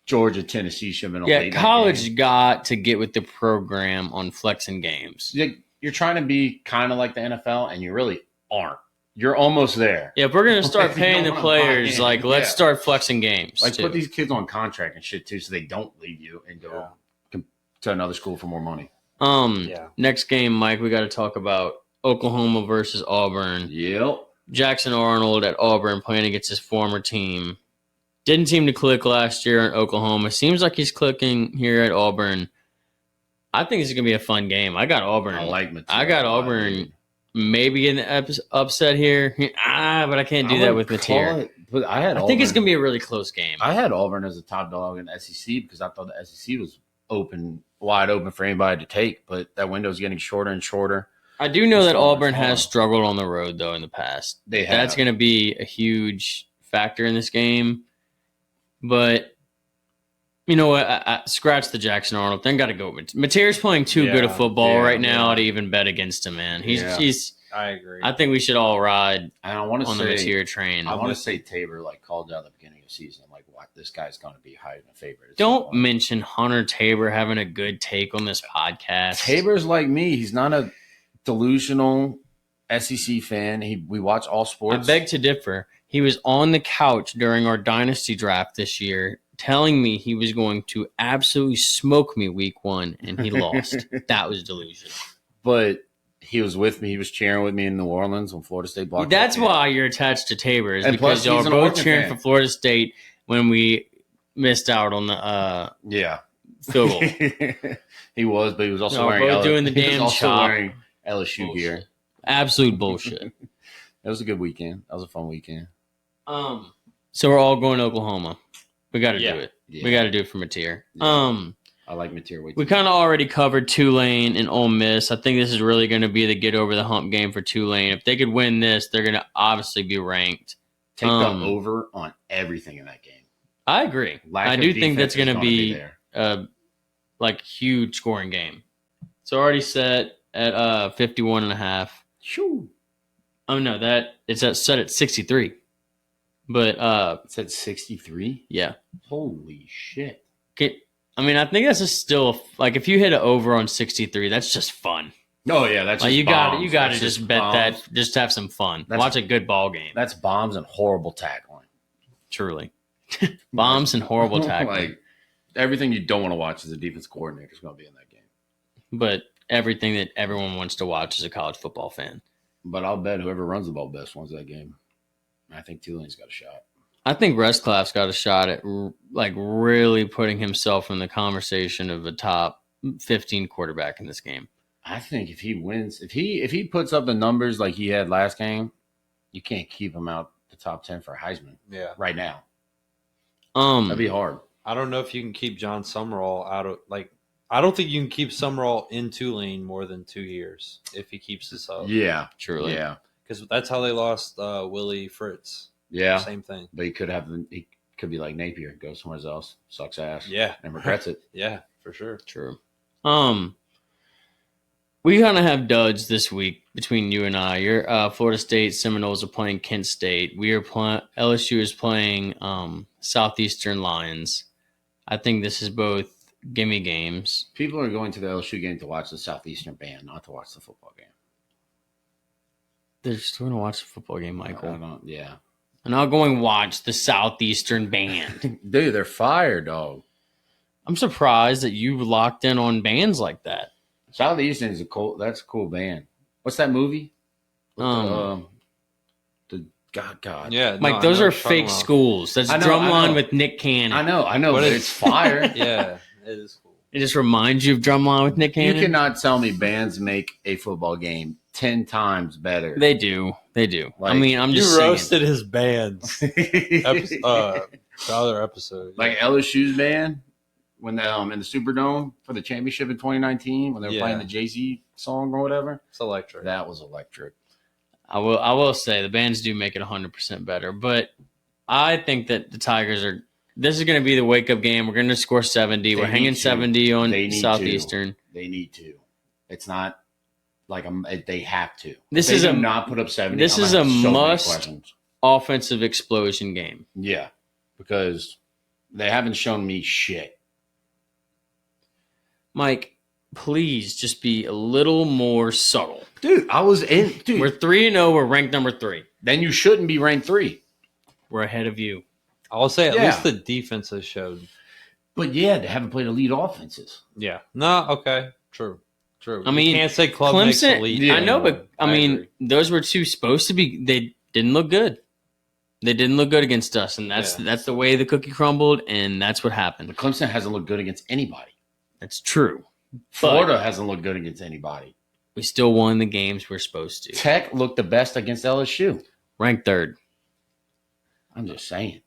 Georgia, Tennessee should have been. Yeah, college got to get with the program on flexing games. You're trying to be kind of like the NFL, and you really aren't. You're almost there. Yeah, if we're going to start paying the players, let's start flexing games. Put these kids on contract and shit, too, so they don't leave you and go to another school for more money. Next game, Mike, we got to talk about Oklahoma versus Auburn. Yep. Jackson Arnold at Auburn playing against his former team. Didn't seem to click last year in Oklahoma. Seems like he's clicking here at Auburn. I think it's going to be a fun game. I got Auburn. I got Auburn maybe in the upset here. But I can't do that with Mateer. But I think it's going to be a really close game. I had Auburn as a top dog in the SEC because I thought the SEC was wide open for anybody to take. But that window is getting shorter and shorter. I do know that Auburn has struggled on the road, though, in the past. They have. That's going to be a huge factor in this game. But you know what? I scratch the Jackson Arnold. Then got to go with Mateer's playing too good of football right now to even bet against him, man. He's. I agree. I think we should all ride on the Mateer train. I want to say Tabor called out at the beginning of the season. I'm like, what? This guy's going to be high in the favorite. Don't mention Hunter Tabor having a good take on this podcast. Tabor's like me. He's not a delusional SEC fan. We watch all sports. I beg to differ. He was on the couch during our dynasty draft this year telling me he was going to absolutely smoke me week 1, and he lost. That was delusion. But he was with me. He was cheering with me in New Orleans when Florida State blocked. That's why you're attached to Tabor, is because y'all are both cheering for Florida State when we missed out on the field goal. He was, but he was also wearing LSU gear. Absolute bullshit. It was a good weekend. That was a fun weekend. So we're all going to Oklahoma. We got to do it. Yeah. We got to do it for Mateer. I like Mateer. We kind of already covered Tulane and Ole Miss. I think this is really going to be the get over the hump game for Tulane. If they could win this, they're going to obviously be ranked. Take the over on everything in that game. I agree. I do think that's going to be a huge scoring game. It's already set at 51.5. Shoo. Oh no, it's set at 63. But It said 63. yeah. Holy shit! I mean, I think that's just still like if you hit it over on 63, that's just fun. Oh yeah, that's like just you got bombs. you got to That's just bet bombs. that, just have some fun. That's- Watch a good ball game. That's bombs and horrible tackling. Truly, bombs and horrible tackling. Like everything you don't want to watch as a defense coordinator is going to be in that game. But everything that everyone wants to watch as a college football fan. But I'll bet whoever runs the ball best wins that game. I think Tulane's got a shot. I think Restclaff's got a shot at like really putting himself in the conversation of a top 15 quarterback in this game. I think if he wins, if he puts up the numbers like he had last game, you can't keep him out the top 10 for Heisman. Yeah, right now. That'd be hard. I don't know if you can keep John Summerall out of I don't think you can keep Summerall in Tulane more than 2 years if he keeps this up. Yeah, Truly. Yeah, because that's how they lost Willie Fritz. Yeah, same thing. But he could be like Napier, go somewhere else, sucks ass, yeah, and regrets it. Yeah, for sure. True. We kind of have duds this week between you and I. Your Florida State Seminoles are playing Kent State. LSU is playing Southeastern Lions. I think this is both gimme games. People are going to the LSU game to watch the Southeastern band, not to watch the football game. They're just going to watch the football game, Michael. Yeah. I'm not going to watch the Southeastern band. Dude, they're fire, dog. I'm surprised that you locked in on bands like that. Southeastern is that's a cool band. What's that movie? God. Yeah, Mike, those are fake schools. That's Drumline with Nick Cannon. I know, but it's fire. Yeah, it is cool. It just reminds you of Drumline with Nick Cannon. You cannot tell me bands make a football game 10 times better. They do. Like, I mean, I'm just you saying. roasted his bands. The other episode, like LSU's band when in the Superdome for the championship in 2019 when they were playing the Jay-Z song or whatever. It's electric. That was electric. I will say the bands do make it 100% better, but I think that the Tigers are. This is going to be the wake up game. We're going to score 70. We're hanging 70 on Southeastern. They need to. It's not like they have to. This is not put up 70. This is a must offensive explosion game. Yeah, because they haven't shown me shit. Mike, please just be a little more subtle. Dude, Dude, we're 3-0. We're ranked number 3. Then you shouldn't be ranked 3. We're ahead of you. I'll say at least the defense has showed. But they haven't played elite offenses. Yeah. No, okay. True. I mean, you can't say Clemson makes elite. Yeah, I know, but I mean, those were two supposed to be. They didn't look good. They didn't look good against us, and that's the way the cookie crumbled, and that's what happened. But Clemson hasn't looked good against anybody. That's true. Florida hasn't looked good against anybody. We still won the games we're supposed to. Tech looked the best against LSU. Ranked 3rd. I'm just saying.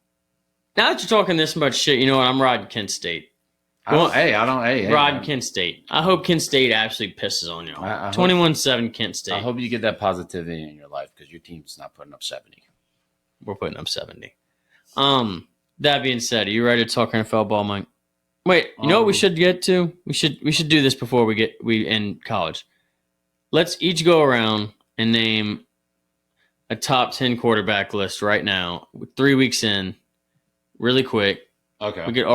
Now that you're talking this much shit, you know what? I'm riding Kent State. Rod Kent State. I hope Kent State actually pisses on y'all. 21-7 Kent State. I hope you get that positivity in your life because your team's not putting up 70. We're putting up 70. That being said, are you ready to talk NFL ball, Mike? Wait, you know what we should get to? We should do this before we end college. Let's each go around and name a top 10 quarterback list right now. 3 weeks in, really quick. Okay.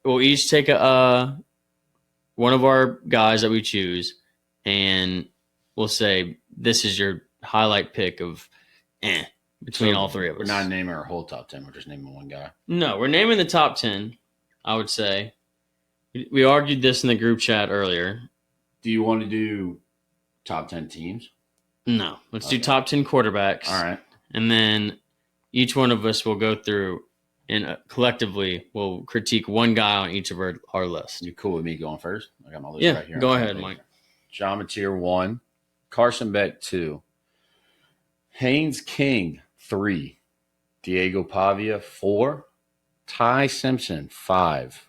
We'll each take one of our guys that we choose, and we'll say this is your highlight pick of between all three of us. We're not naming our whole top 10. We're just naming one guy. No, we're naming the top 10, I would say. We argued this in the group chat earlier. Do you want to do top 10 teams? No. Let's do top 10 quarterbacks. All right. And then each one of us will go through and collectively we'll critique one guy on each of our list. You cool with me going first? I got my list right here. Go ahead, Mike. John Mateer 1. Carson Beck 2. Haynes King 3. Diego Pavia 4. Ty Simpson 5.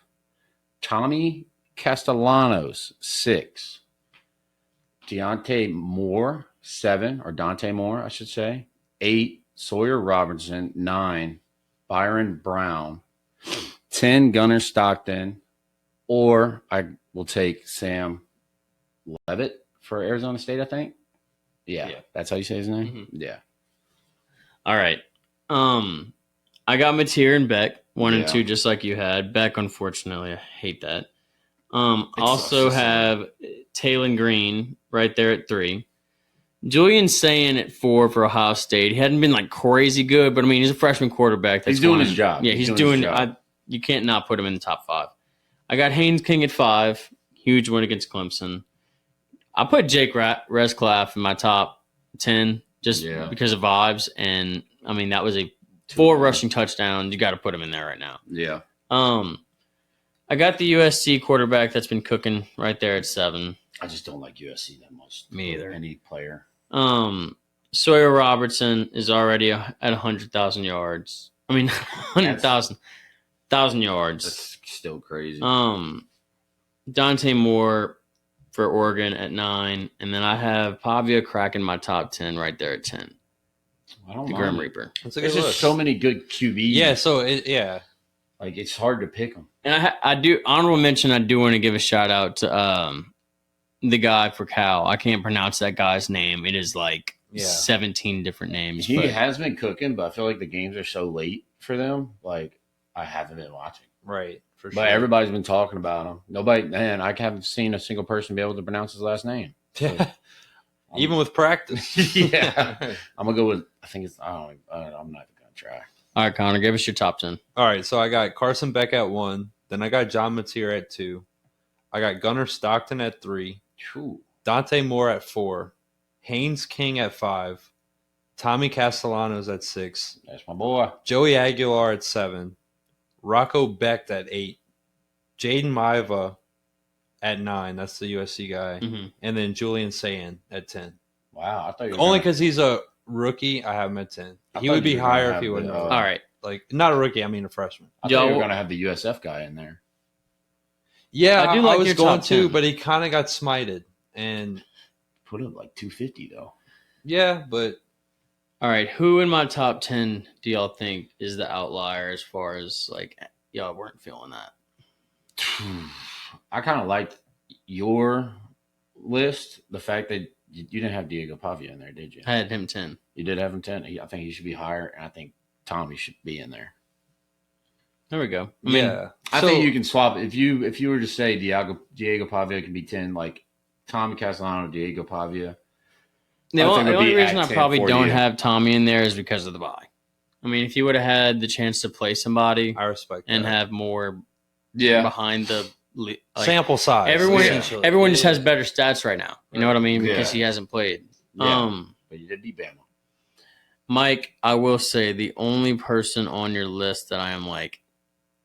Tommy Castellanos 6. Dante Moore 7, or Dante Moore, I should say. 8. Sawyer Robertson 9. Byron Brown 10. Gunnar Stockton, or I will take Sam Levitt for Arizona State, I think. Yeah, that's how you say his name? Mm-hmm. Yeah. All right. I got Mateer and Beck 1 and Yeah. 2, just like you had. Beck, unfortunately, I hate that. It's Also just have Taylon Green right there at 3. Julian Sayin at 4 for Ohio State. He hadn't been like crazy good, but I mean, he's a freshman quarterback. He's doing his job. Yeah, he's doing. You can't not put him in the top 5. I got Haynes King at 5. Huge win against Clemson. I put Jake Resclaff in my top 10 just because of vibes, and I mean that was a 4 rushing touchdowns. You got to put him in there right now. Yeah. I got the USC quarterback that's been cooking right there at 7. I just don't like USC that much. Me either. Any player. Sawyer Robertson is already at 100,000 yards. I mean, 100,000 yards. That's still crazy. Dante Moore for Oregon at 9, and then I have Pavia cracking my top 10 right there at 10. I don't the know. Grim Reaper. There's just so many good QBs. Yeah, so like it's hard to pick them. And I do honorable mention. I do want to give a shout out to the guy for Cal. I can't pronounce that guy's name. It is like 17 different names. He has been cooking, but I feel like the games are so late for them. Like I haven't been watching. Right. For But everybody's been talking about him. Nobody, man, I haven't seen a single person be able to pronounce his last name. So, even with practice. Yeah. I'm going to go with, I think it's, I'm not even going to try. All right, Connor, give us your top 10. All right, so I got Carson Beck at 1. Then I got John Mateer at 2. I got Gunnar Stockton at 3. True. Dante Moore at 4. Haynes King at 5. Tommy Castellanos at 6. That's my boy. Joey Aguilar at 7. Rocco Becht at 8. Jaden Maiva at 9. That's the USC guy. Mm-hmm. And then Julian Sayin at 10. Wow. I thought you were only because he's a rookie, I have him at 10. He would be higher if he wasn't. All right. Like, not a rookie, I mean a freshman. I thought you were going to have the USF guy in there. Yeah, I do like was your going top to, 10. but he kind of got smited. And put him like 250, though. Yeah, but. All right. Who in my top 10 do y'all think is the outlier as far as, like, y'all weren't feeling that? I kind of liked your list. The fact that you didn't have Diego Pavia in there, did you? I had him 10. You did have him 10. I think he should be higher, and I think Tommy should be in there. There we go. I mean, I think you can swap if you were to say Diego Pavia can be 10, like Tommy Castellano, Diego Pavia. The only reason I probably don't have Tommy in there is because of the bye. I mean, if you would have had the chance to play somebody, I respect and that. have more behind the sample size. Everyone just has better stats right now. You know what I mean? Because he hasn't played. Yeah. But you did beat Bama. Mike, I will say the only person on your list that I am like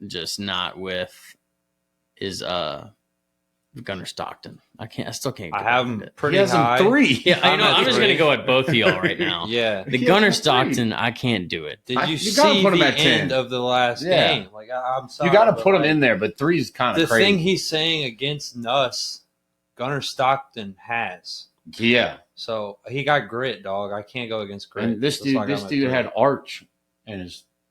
just not with is Gunnar Stockton. I still can't. I have him pretty he has high. Him 3. Yeah, I'm just gonna go at both of y'all right now. Yeah, the Gunnar Stockton, I can't do it. Did you see the end of the last game? Like I'm sorry, you got to put him in there, but 3 is kind of crazy. The thing he's saying against Nuss, Gunnar Stockton has. Yeah. So he got grit, dog. I can't go against grit. And this dude had Arch and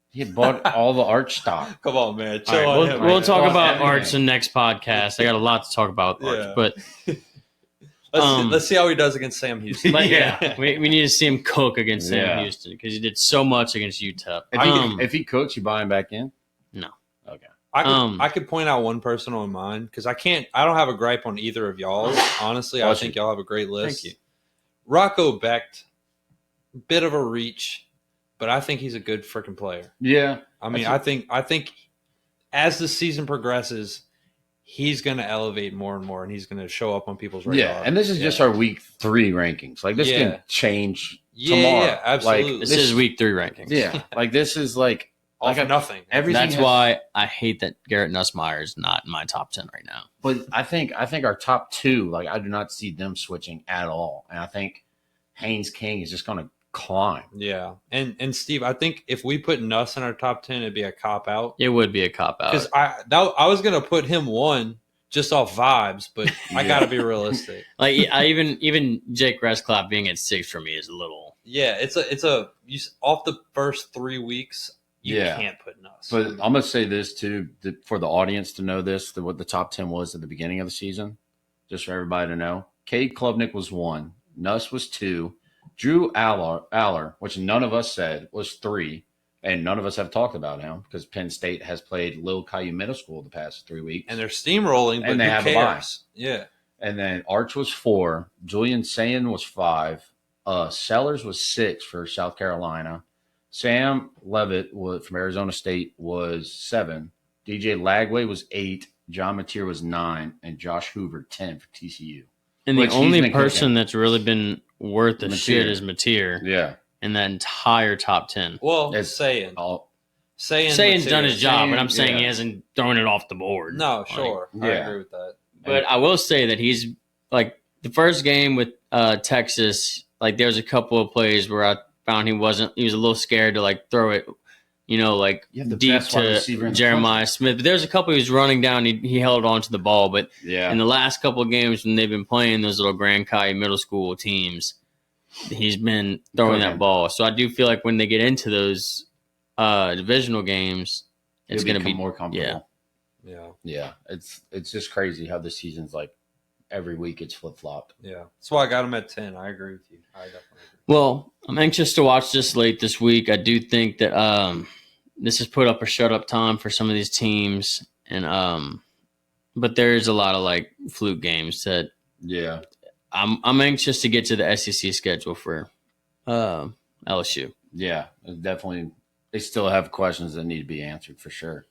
he had bought all the Arch stock. Come on, man. Right, we'll talk about Arch in the next podcast. I got a lot to talk about Arch, but let's see how he does against Sam Houston. we need to see him cook against Sam Houston because he did so much against UTEP. If he cooks, you buy him back in? No. Okay. I could point out one person on mine because I don't have a gripe on either of y'all. Honestly, I think y'all have a great list. Thank you. Rocco Becht, bit of a reach, but I think he's a good freaking player. Yeah. I mean, I think as the season progresses, he's going to elevate more and more, and he's going to show up on people's radar. Yeah, and this is just our week 3 rankings. Like, this can change tomorrow. Yeah, absolutely. Like, this is week 3 rankings. Yeah, like, this is like off of nothing. That's why I hate that Garrett Nussmeier is not in my top 10 right now. But I think our top 2, like, I do not see them switching at all. And I think Haynes King is just going to climb. Yeah. And Steve, I think if we put Nuss in our top 10, it'd be a cop-out. It would be a cop-out. Because I was going to put him 1 just off vibes, but I got to be realistic. Like, even Jake Resclaff being at 6 for me is a little... Yeah, it's off the first 3 weeks, you can't put Nuss. But I'm going to say this, too, for the audience to know this, what the top 10 was at the beginning of the season, just for everybody to know. Cade Klubnik was 1. Nuss was 2. Drew Aller, which none of us said was 3, and none of us have talked about him because Penn State has played Little Caillou Middle School the past 3 weeks. And they're steamrolling, but and they who have cares? a bye. Yeah. And then Arch was 4. Julian Sayin was 5. Sellers was 6 for South Carolina. Sam Levitt from Arizona State was 7. DJ Lagway was 8. John Mateer was 9. And Josh Hoover 10 for TCU. And the only person that's really been worth the shit is Mateer. Yeah. In that entire top 10. Well, Sayin's done his job, but I'm saying he hasn't thrown it off the board. No, sure. I agree with that. But I will say that he's like the first game with Texas, like there's a couple of plays where I found he was a little scared to like throw it, like deep to Jeremiah Smith. But there's a couple he was running down, he held on to the ball. But in the last couple of games when they've been playing those little Grand Caillou middle school teams, he's been throwing that ball. So I do feel like when they get into those divisional games, it's going to be more comfortable. Yeah. It's just crazy how this season's like every week it's flip-flopped. Yeah. That's why I got him at 10. I agree with you. I definitely agree. Well, I'm anxious to watch this late this week. I do think that this has put up a shut-up time for some of these teams. And but there is a lot of like fluke games that I'm anxious to get to the SEC schedule for LSU. Yeah, definitely. They still have questions that need to be answered for sure.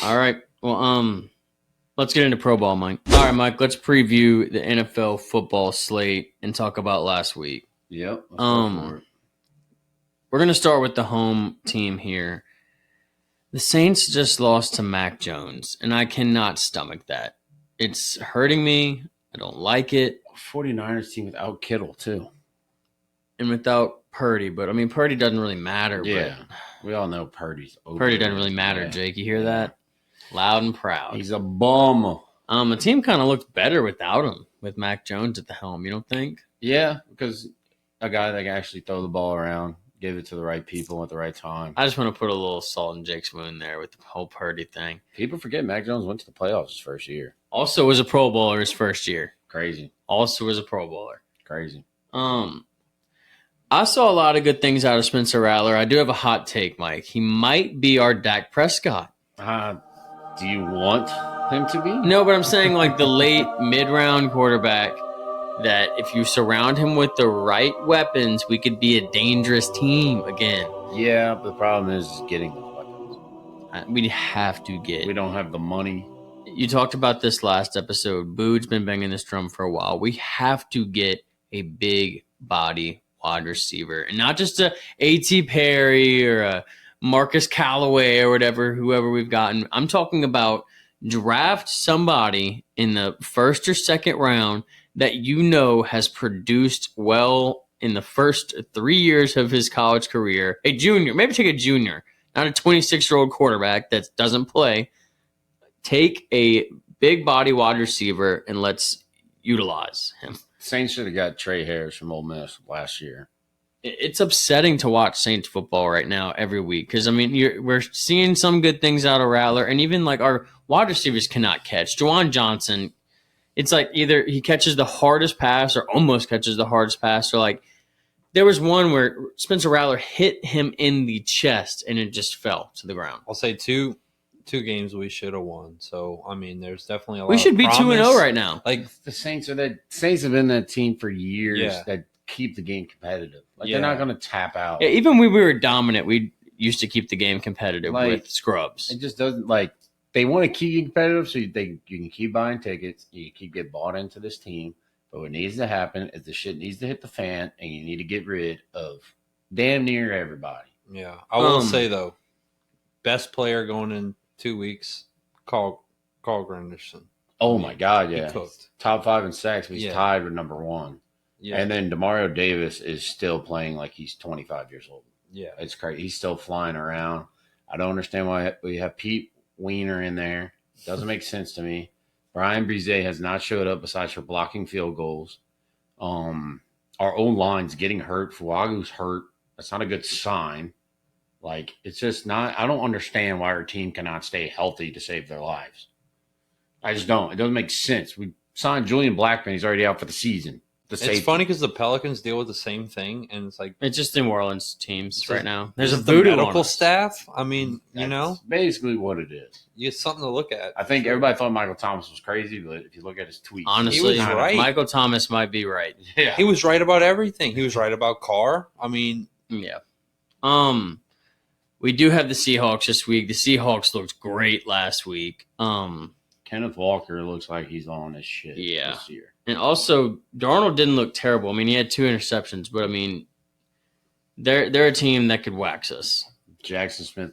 All right. Well, let's get into pro ball, Mike. All right, Mike, let's preview the NFL football slate and talk about last week. Yep. We're going to start with the home team here. The Saints just lost to Mac Jones, and I cannot stomach that. It's hurting me. I don't like it. 49ers team without Kittle, too. And without Purdy. But, I mean, Purdy doesn't really matter. Yeah. We all know Purdy's over. Purdy doesn't really matter, Jake. You hear that? Loud and proud. He's a bum. The team kind of looked better without him, with Mac Jones at the helm. You don't think? Yeah, because a guy that can actually throw the ball around, give it to the right people at the right time. I just want to put a little salt in Jake's wound there with the whole Purdy thing. People forget Mac Jones went to the playoffs his first year. Also was a Pro Bowler his first year. Crazy. Also was a Pro Bowler. Crazy. I saw a lot of good things out of Spencer Rattler. I do have a hot take, Mike. He might be our Dak Prescott. Do you want him to be? No, but I'm saying like the late mid-round quarterback that if you surround him with the right weapons, we could be a dangerous team again. Yeah, but the problem is getting those weapons. We have to get. We don't have the money. You talked about this last episode. Bood's been banging this drum for a while. We have to get a big body wide receiver, and not just a A.T. Perry or a Marcus Callaway or whoever we've gotten. I'm talking about draft somebody in the first or second round that has produced well in the first 3 years of his college career. A junior, maybe take a junior, not a 26-year-old quarterback that doesn't play. Take a big body wide receiver and let's utilize him. Saints should have got Trey Harris from Ole Miss last year. It's upsetting to watch Saints football right now every week because, I mean, we're seeing some good things out of Rattler, and even like our wide receivers cannot catch. Juwan Johnson, it's like either he catches the hardest pass or almost catches the hardest pass, or like there was one where Spencer Rattler hit him in the chest and it just fell to the ground. I'll say two games we should have won. So, I mean, there's definitely a lot We should of be promise. 2-0 right now. Like the Saints have been that team for years that keep the game competitive. Like they're not going to tap out. Yeah, even when we were dominant, we used to keep the game competitive with scrubs. It just doesn't they want to keep you competitive, so you can keep buying tickets, you keep getting bought into this team. But what needs to happen is the shit needs to hit the fan, and you need to get rid of damn near everybody. Yeah, I will say though, best player going in 2 weeks, Carl Granderson. Oh my God, yeah, he cooked. Top 5 in sacks. He's tied with number 1. Yeah, and then Demario Davis is still playing like he's 25 years old. Yeah, it's crazy. He's still flying around. I don't understand why we have Pete Weiner in there. Doesn't make sense to me. Brian Brise has not showed up besides for blocking field goals. Our own line's getting hurt. Fuagu's hurt. That's not a good sign. Like, it's just not – I don't understand why our team cannot stay healthy to save their lives. I just don't. It doesn't make sense. We signed Julian Blackman. He's already out for the season. It's funny because the Pelicans deal with the same thing, and it's like it's just New Orleans teams right now. There's a the voodoo medical staff. I mean, That's basically what it is. You get something to look at. I think everybody thought Michael Thomas was crazy, but if you look at his tweets, honestly, he was right. Michael Thomas might be right. Yeah, he was right about everything. He was right about Carr. I mean, yeah. We do have the Seahawks this week. The Seahawks looked great last week. Kenneth Walker looks like he's on his shit Yeah. this year. And also, Darnold didn't look terrible. I mean, he had 2 interceptions, but I mean, they're a team that could wax us. Jackson Smith,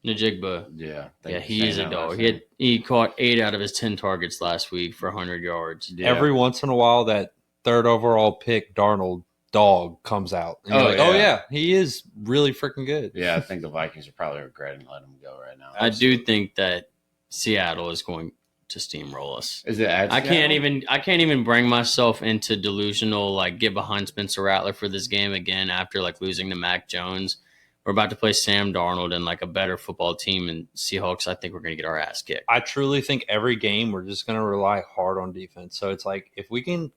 Najigba. yeah, He's a dog. He caught 8 out of his 10 targets last week for 100 yards. Yeah. every once in a while, that 3rd overall pick, Darnold dog, comes out. And you're like, yeah. oh yeah, he is really freaking good. Yeah, I think the Vikings are probably regretting letting him go right now. I do think that Seattle is going to steamroll us. Is it? I can't even bring myself into delusional get behind Spencer Rattler for this game again after losing to Mac Jones. We're about to play Sam Darnold and a better football team, and Seahawks. I think we're going to get our ass kicked. I truly think every game we're just going to rely hard on defense. So it's if we can,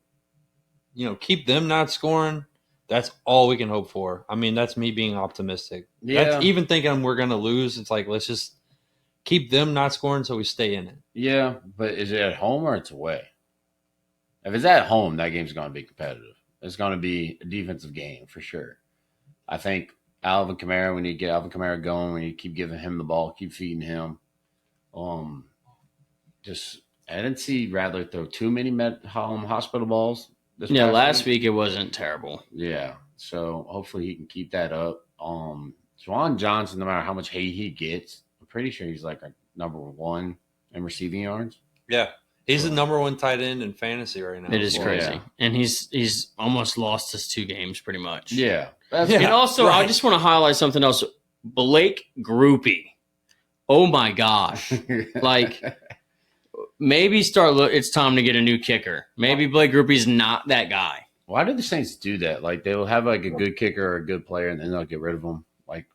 keep them not scoring, that's all we can hope for. I mean, that's me being optimistic. Yeah. That's even thinking we're going to lose. It's let's just keep them not scoring so we stay in it. Yeah, but is it at home or it's away? If it's at home, that game's going to be competitive. It's going to be a defensive game for sure. I think Alvin Kamara, we need to get Alvin Kamara going. We need to keep giving him the ball, keep feeding him. I didn't see Rattler throw too many hospital balls. Last week it wasn't terrible. Yeah, so hopefully he can keep that up. Juwan Johnson, no matter how much hate he gets, I'm pretty sure he's a number 1 in receiving yards. Yeah, he's the number 1 tight end in fantasy right now. It is crazy, yeah. And he's almost lost us 2 games pretty much. Yeah. And also, I just want to highlight something else. Blake Groupie. Oh my gosh! Maybe it's time to get a new kicker. Maybe Blake Groupie's not that guy. Why do the Saints do that? They'll have a good kicker or a good player, and then they'll get rid of them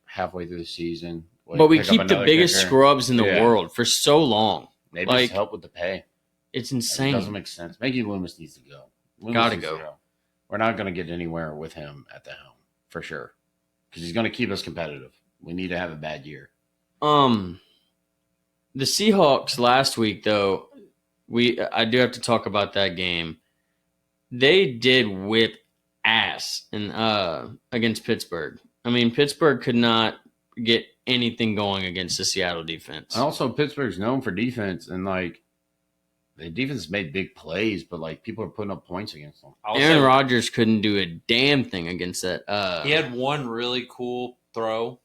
halfway through the season. But we keep the biggest scrubs in the world for so long. Maybe it's help with the pay. It's insane. It doesn't make sense. Maggie Loomis needs to go. Gotta go. We're not going to get anywhere with him at the helm for sure, because he's going to keep us competitive. We need to have a bad year. The Seahawks last week, though, I do have to talk about that game. They did whip ass against Pittsburgh. I mean, Pittsburgh could not get anything going against the Seattle defense. And also, Pittsburgh's known for defense, and the defense made big plays, but people are putting up points against them. Aaron Rodgers couldn't do a damn thing against that. He had one really cool throw,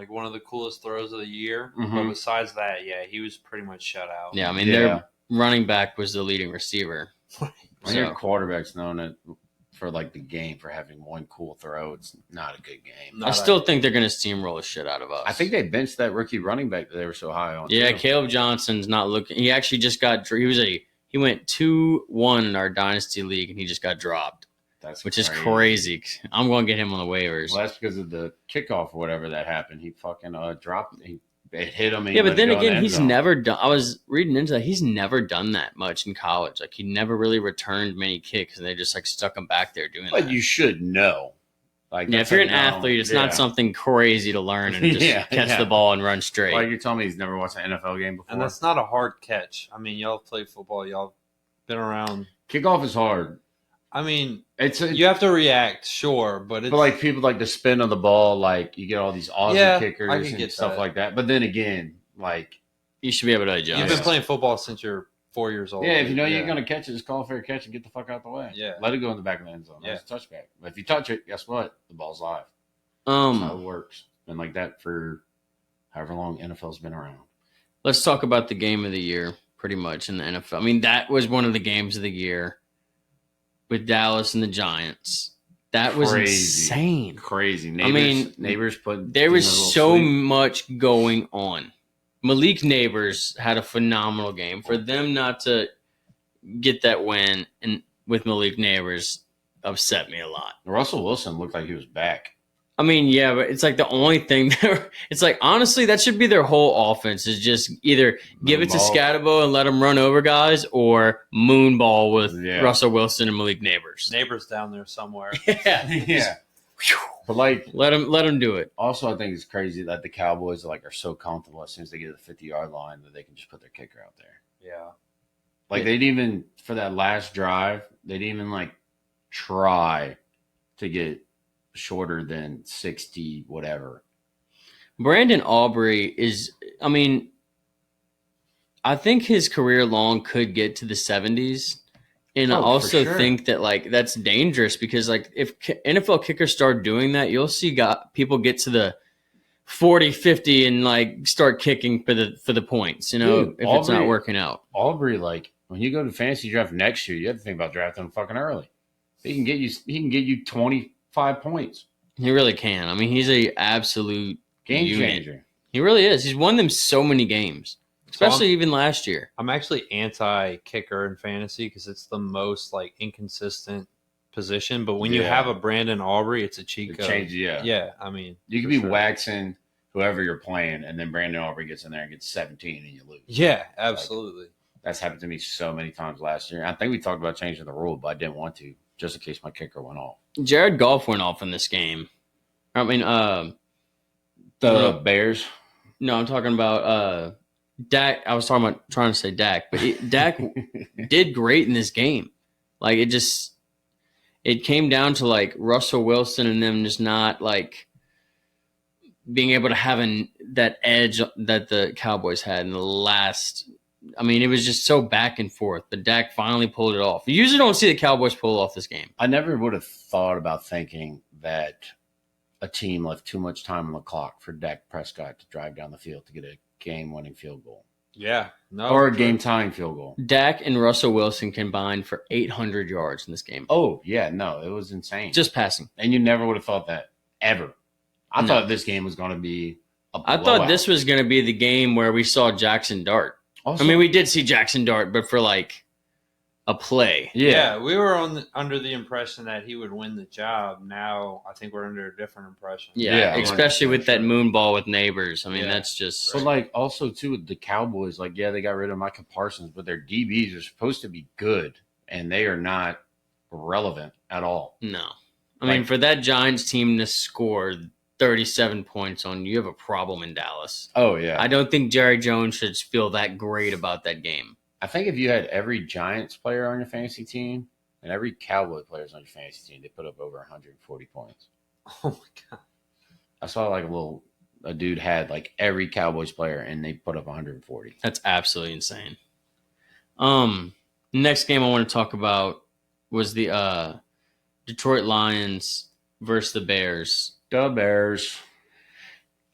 one of the coolest throws of the year. Mm-hmm. But besides that, he was pretty much shut out. Yeah, I mean, their running back was the leading receiver. When your quarterback's known for the game for having one cool throw, it's not a good game. I still think they're going to steamroll the shit out of us. I think they benched that rookie running back that they were so high on. Yeah, Caleb Johnson's not looking. He actually just got. He went 2-1 in our dynasty league, and he just got dropped. Which is crazy. I'm going to get him on the waivers. Well, that's because of the kickoff or whatever that happened. He fucking dropped. It hit him. Yeah, but then again, he's never done. I was reading into that. He's never done that much in college. He never really returned many kicks, and they just stuck him back there doing that. But you should know. If you're an athlete, it's not something crazy to learn and just catch the ball and run straight. You're telling me he's never watched an NFL game before? And that's not a hard catch. I mean, y'all play football. Y'all been around. Kickoff is hard. I mean, you have to react, sure, but people like to spin on the ball. You get all these Aussie kickers and stuff like that. But then again, you should be able to adjust. You've been playing football since you're 4 years old. Yeah, if you know you're going to catch it, just call a fair catch and get the fuck out the way. Yeah, let it go in the back of the end zone. That's a touchback. But if you touch it, guess what? The ball's live. That's how it works. Been like that for however long NFL's been around. Let's talk about the game of the year, pretty much in the NFL. I mean, that was one of the games of the year. With Dallas and the Giants. That was insane. Crazy. Neighbors there was so much going on. Malik Neighbors had a phenomenal game. For them not to get that win and with Malik Neighbors upset me a lot. Russell Wilson looked like he was back. I mean, yeah, but it's like the only thing there. It's like, honestly, that should be their whole offense is just either give it to Scatabo and let him run over guys or moonball with Russell Wilson and Malik Neighbors. Neighbors down there somewhere. Yeah. But like, let him do it. Also, I think it's crazy that the Cowboys are so comfortable as soon as they get to the 50-yard line that they can just put their kicker out there. Yeah. Like they didn't even for that last drive, they didn't even like try to get shorter than 60 whatever. Brandon Aubrey is, I mean, I think his career long could get to the 70s. And I also think that like that's dangerous because like if NFL kickers start doing that, you'll see people get to the 40, 50 and like start kicking for the points, you know, if Aubrey, it's not working out. Aubrey, like when you go to fantasy draft next year, you have to think about drafting him fucking early. He can get you 25 points. He really can. I mean, he's a absolute game changer. He really is. He's won them so many games. Especially even last year. I'm actually anti-kicker in fantasy because it's the most like inconsistent position. But when you have a Brandon Aubrey, it's a cheat code. Yeah. I mean, you could be waxing whoever you're playing, and then Brandon Aubrey gets in there and gets 17, and you lose. Yeah, absolutely. Like, that's happened to me so many times last year. I think we talked about changing the rule, but I didn't want to, just in case my kicker went off. Jared Goff went off in this game. I mean, the Bears. No, I'm talking about. Dak, I was trying to say Dak, but Dak did great in this game. Like it came down to like Russell Wilson and them just not like being able to have that edge that the Cowboys had in the last. I mean, it was just so back and forth, but Dak finally pulled it off. You usually don't see the Cowboys pull off this game. I never would have thought about thinking that a team left too much time on the clock for Dak Prescott to drive down the field to get a game-winning field goal. Yeah. Or a game-tying field goal. Dak and Russell Wilson combined for 800 yards in this game. Oh, yeah. No, it was insane. Just passing. And you never would have thought that, ever. I thought this game was going to be a blowout. I thought this was going to be the game where we saw Jackson Dart. Also, I mean, we did see Jackson Dart, but for like a play. Yeah, we were under the impression that he would win the job. Now I think we're under a different impression. Yeah, especially with that moon ball with Neighbors. I mean, that's just so. Like also too with the Cowboys, like they got rid of Micah Parsons, but their DBs are supposed to be good, and they are not relevant at all. No, I mean for that Giants team to score 37 points on you have a problem in Dallas. Oh yeah, I don't think Jerry Jones should feel that great about that game. I think if you had every Giants player on your fantasy team and every Cowboy players on your fantasy team, they put up over 140 points. Oh, my God. I saw like a dude had like every Cowboys player and they put up 140. That's absolutely insane. Next game I want to talk about was the Detroit Lions versus the Bears. The Bears.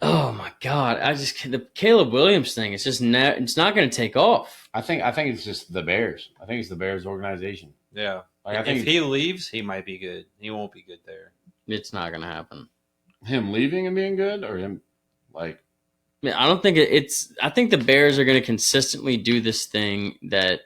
Oh my God! The Caleb Williams thing. It's just it's not going to take off. I think it's just the Bears. I think it's the Bears organization. Yeah. Like, if he leaves, he might be good. He won't be good there. It's not going to happen. Him leaving and being good, or him like? I mean, I don't think it's. I think the Bears are going to consistently do this thing that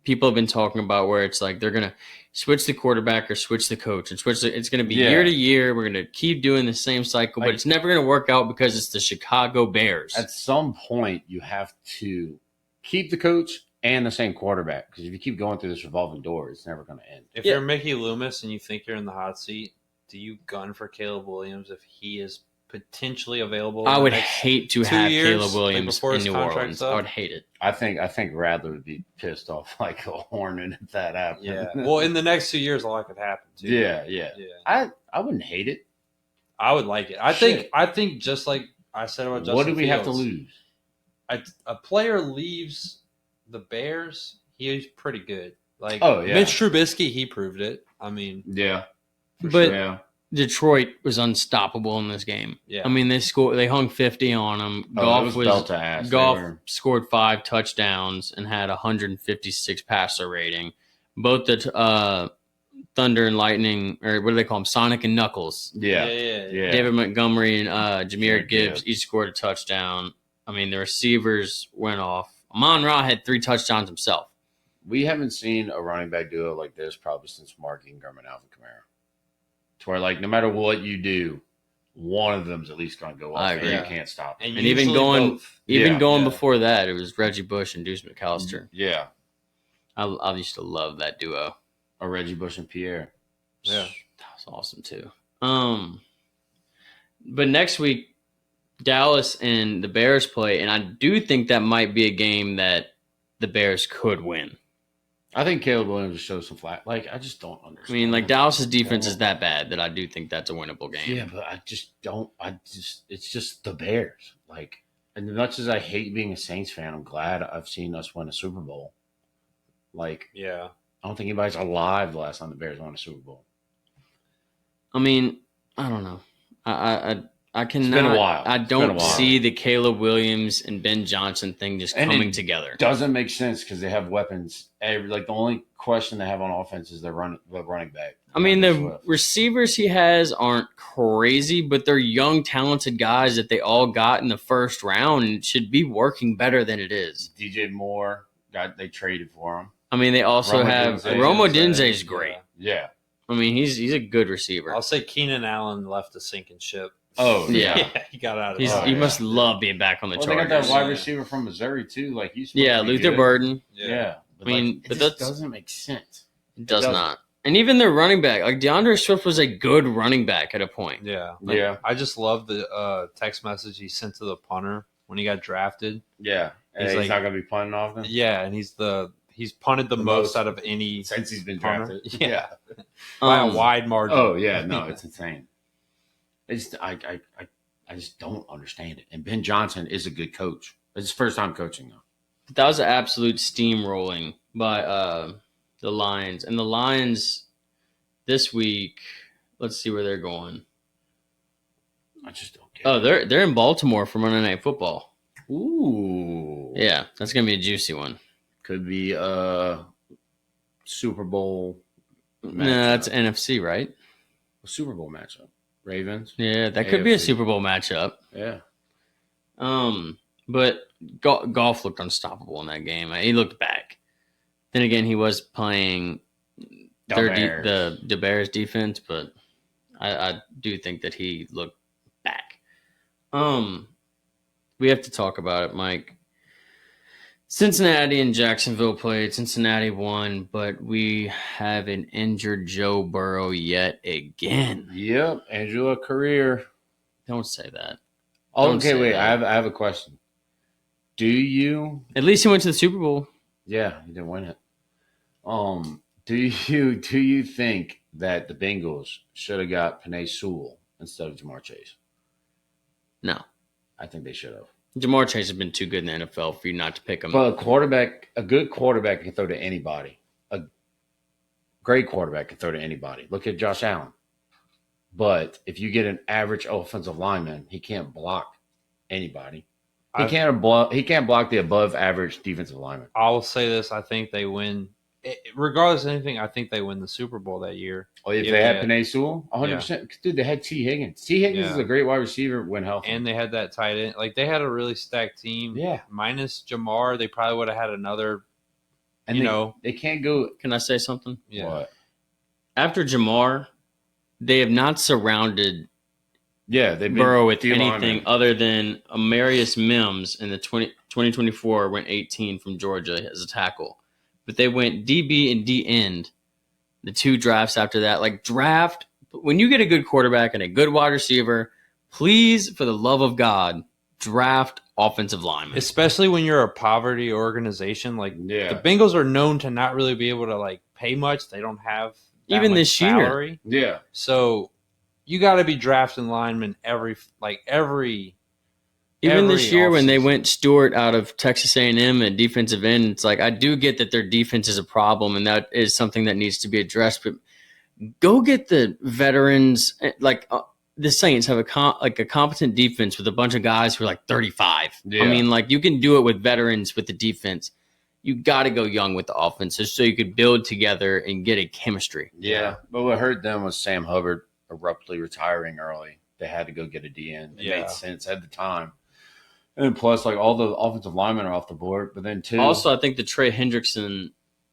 people have been talking about, where it's like they're going to switch the quarterback or switch the coach and it's going to be year to year. We're going to keep doing the same cycle, but it's never going to work out because it's the Chicago Bears. At some point, you have to keep the coach and the same quarterback because if you keep going through this revolving door, it's never going to end. If you're Mickey Loomis and you think you're in the hot seat, do you gun for Caleb Williams if he is potentially available? I would hate to have Caleb Williams in New Orleans. I would hate it. I think Radler would be pissed off like a hornet if that happened. Yeah. Well, in the next 2 years, a lot could happen too. Yeah. I wouldn't hate it. I would like it. I think just like I said about Justin what do we Fields, have to lose? A player leaves the Bears, he's pretty good. Like Mitch Trubisky, he proved it. I mean, Detroit was unstoppable in this game. Yeah. I mean, they hung 50 on him. Goff scored 5 touchdowns and had 156 passer rating. Both the Thunder and Lightning, or what do they call them? Sonic and Knuckles. Yeah. David Montgomery and Jahmyr Gibbs each scored a touchdown. I mean, the receivers went off. Amon-Ra had 3 touchdowns himself. We haven't seen a running back duo like this probably since Mark Ingram and Alvin Kamara. To where, like, no matter what you do, one of them's at least going to go I off. agree. And you can't stop it. And even going both. before that, it was Reggie Bush and Deuce McAllister. Yeah. I used to love that duo. Or Reggie Bush and Pierre. Yeah. That was awesome too. But next week, Dallas and the Bears play, and I do think that might be a game that the Bears could win. I think Caleb Williams will show some flat. Like, I just don't understand. I mean, like, Dallas's defense is that bad that I do think that's a winnable game. Yeah, but I just don't. It's just the Bears. Like, and as much as I hate being a Saints fan, I'm glad I've seen us win a Super Bowl. Like, yeah, I don't think anybody's alive the last time the Bears won a Super Bowl. I mean, I don't know. I cannot. It's been a while. I don't see the Caleb Williams and Ben Johnson thing just coming together. Doesn't make sense because they have weapons. Like, the only question they have on offense is the running back. I mean, the receivers he has aren't crazy, but they're young, talented guys that they all got in the first round and should be working better than it is. DJ Moore, they traded for him. I mean, they also have Rome Odunze's great. Yeah. I mean, he's a good receiver. I'll say Keenan Allen left a sinking ship. Oh, yeah. He got out of He must love being back on the Chargers. They got that wide receiver from Missouri, too. Like, he's Luther Burden. Yeah. But I mean, but that doesn't make sense. It does not. And even their running back, like DeAndre Swift was a good running back at a point. Yeah. Yeah. I just love the text message he sent to the punter when he got drafted. Yeah. And he's not going to be punting off them? Yeah, and he's punted the most out of any since he's been punter. drafted. Yeah. By a wide margin. Oh, yeah. No, it's insane. I just don't understand it. And Ben Johnson is a good coach. It's his first time coaching, though. That was an absolute steamrolling by the Lions. And the Lions this week, let's see where they're going. I just don't get it. They're in Baltimore for Monday Night Football. Ooh. Yeah, that's going to be a juicy one. Could be a Super Bowl matchup. No, that's NFC, right? A Super Bowl matchup. Ravens. Yeah, that could be a Super Bowl matchup. Yeah. But Goff looked unstoppable in that game. He looked back. Then again, he was playing the Bears defense, but I do think that he looked back. We have to talk about it, Mike. Cincinnati and Jacksonville played. Cincinnati won, but we have an injured Joe Burrow yet again. Yep, Angela career. Don't say that. Okay, wait. I have a question. Do you? At least he went to the Super Bowl. Yeah, he didn't win it. Do you think that the Bengals should have got Penei Sewell instead of Jamar Chase? No, I think they should have. Jamar Chase has been too good in the NFL for you not to pick him. But a good quarterback can throw to anybody. A great quarterback can throw to anybody. Look at Josh Allen. But if you get an average offensive lineman, he can't block anybody. He can't block the above average defensive lineman. I'll say this: I think they win. Regardless of anything, I think they win the Super Bowl that year. Oh, if they had Penei Sewell, 100%. Dude, they had T. Higgins. T. Higgins is a great wide receiver when healthy. And they had that tight end. Like, they had a really stacked team. Yeah. Minus Jamar, they probably would have had another, they can't go. Can I say something? Yeah. What? After Jamar, they have not surrounded Burrow with anything other than Amarius Mims in the 2024 went 18 from Georgia as a tackle. But they went DB and D end the two drafts after that. Like, draft, when you get a good quarterback and a good wide receiver, please, for the love of God, draft offensive linemen. Especially when you're a poverty organization. Like, the Bengals are known to not really be able to, like, pay much. They don't have even much this salary. year. Yeah. So you got to be drafting linemen every Even this year when they went Stewart out of Texas A&M at defensive end, it's like, I do get that their defense is a problem and that is something that needs to be addressed, but go get the veterans. Like, the Saints have a competent defense with a bunch of guys who are like 35. Yeah. I mean, like, you can do it with veterans with the defense. You got to go young with the offense just so you could build together and get a chemistry. Yeah, but what hurt them was Sam Hubbard abruptly retiring early. They had to go get a DN. It made sense at the time. And plus, like, all the offensive linemen are off the board. But then, too. Also, I think the Trey Hendrickson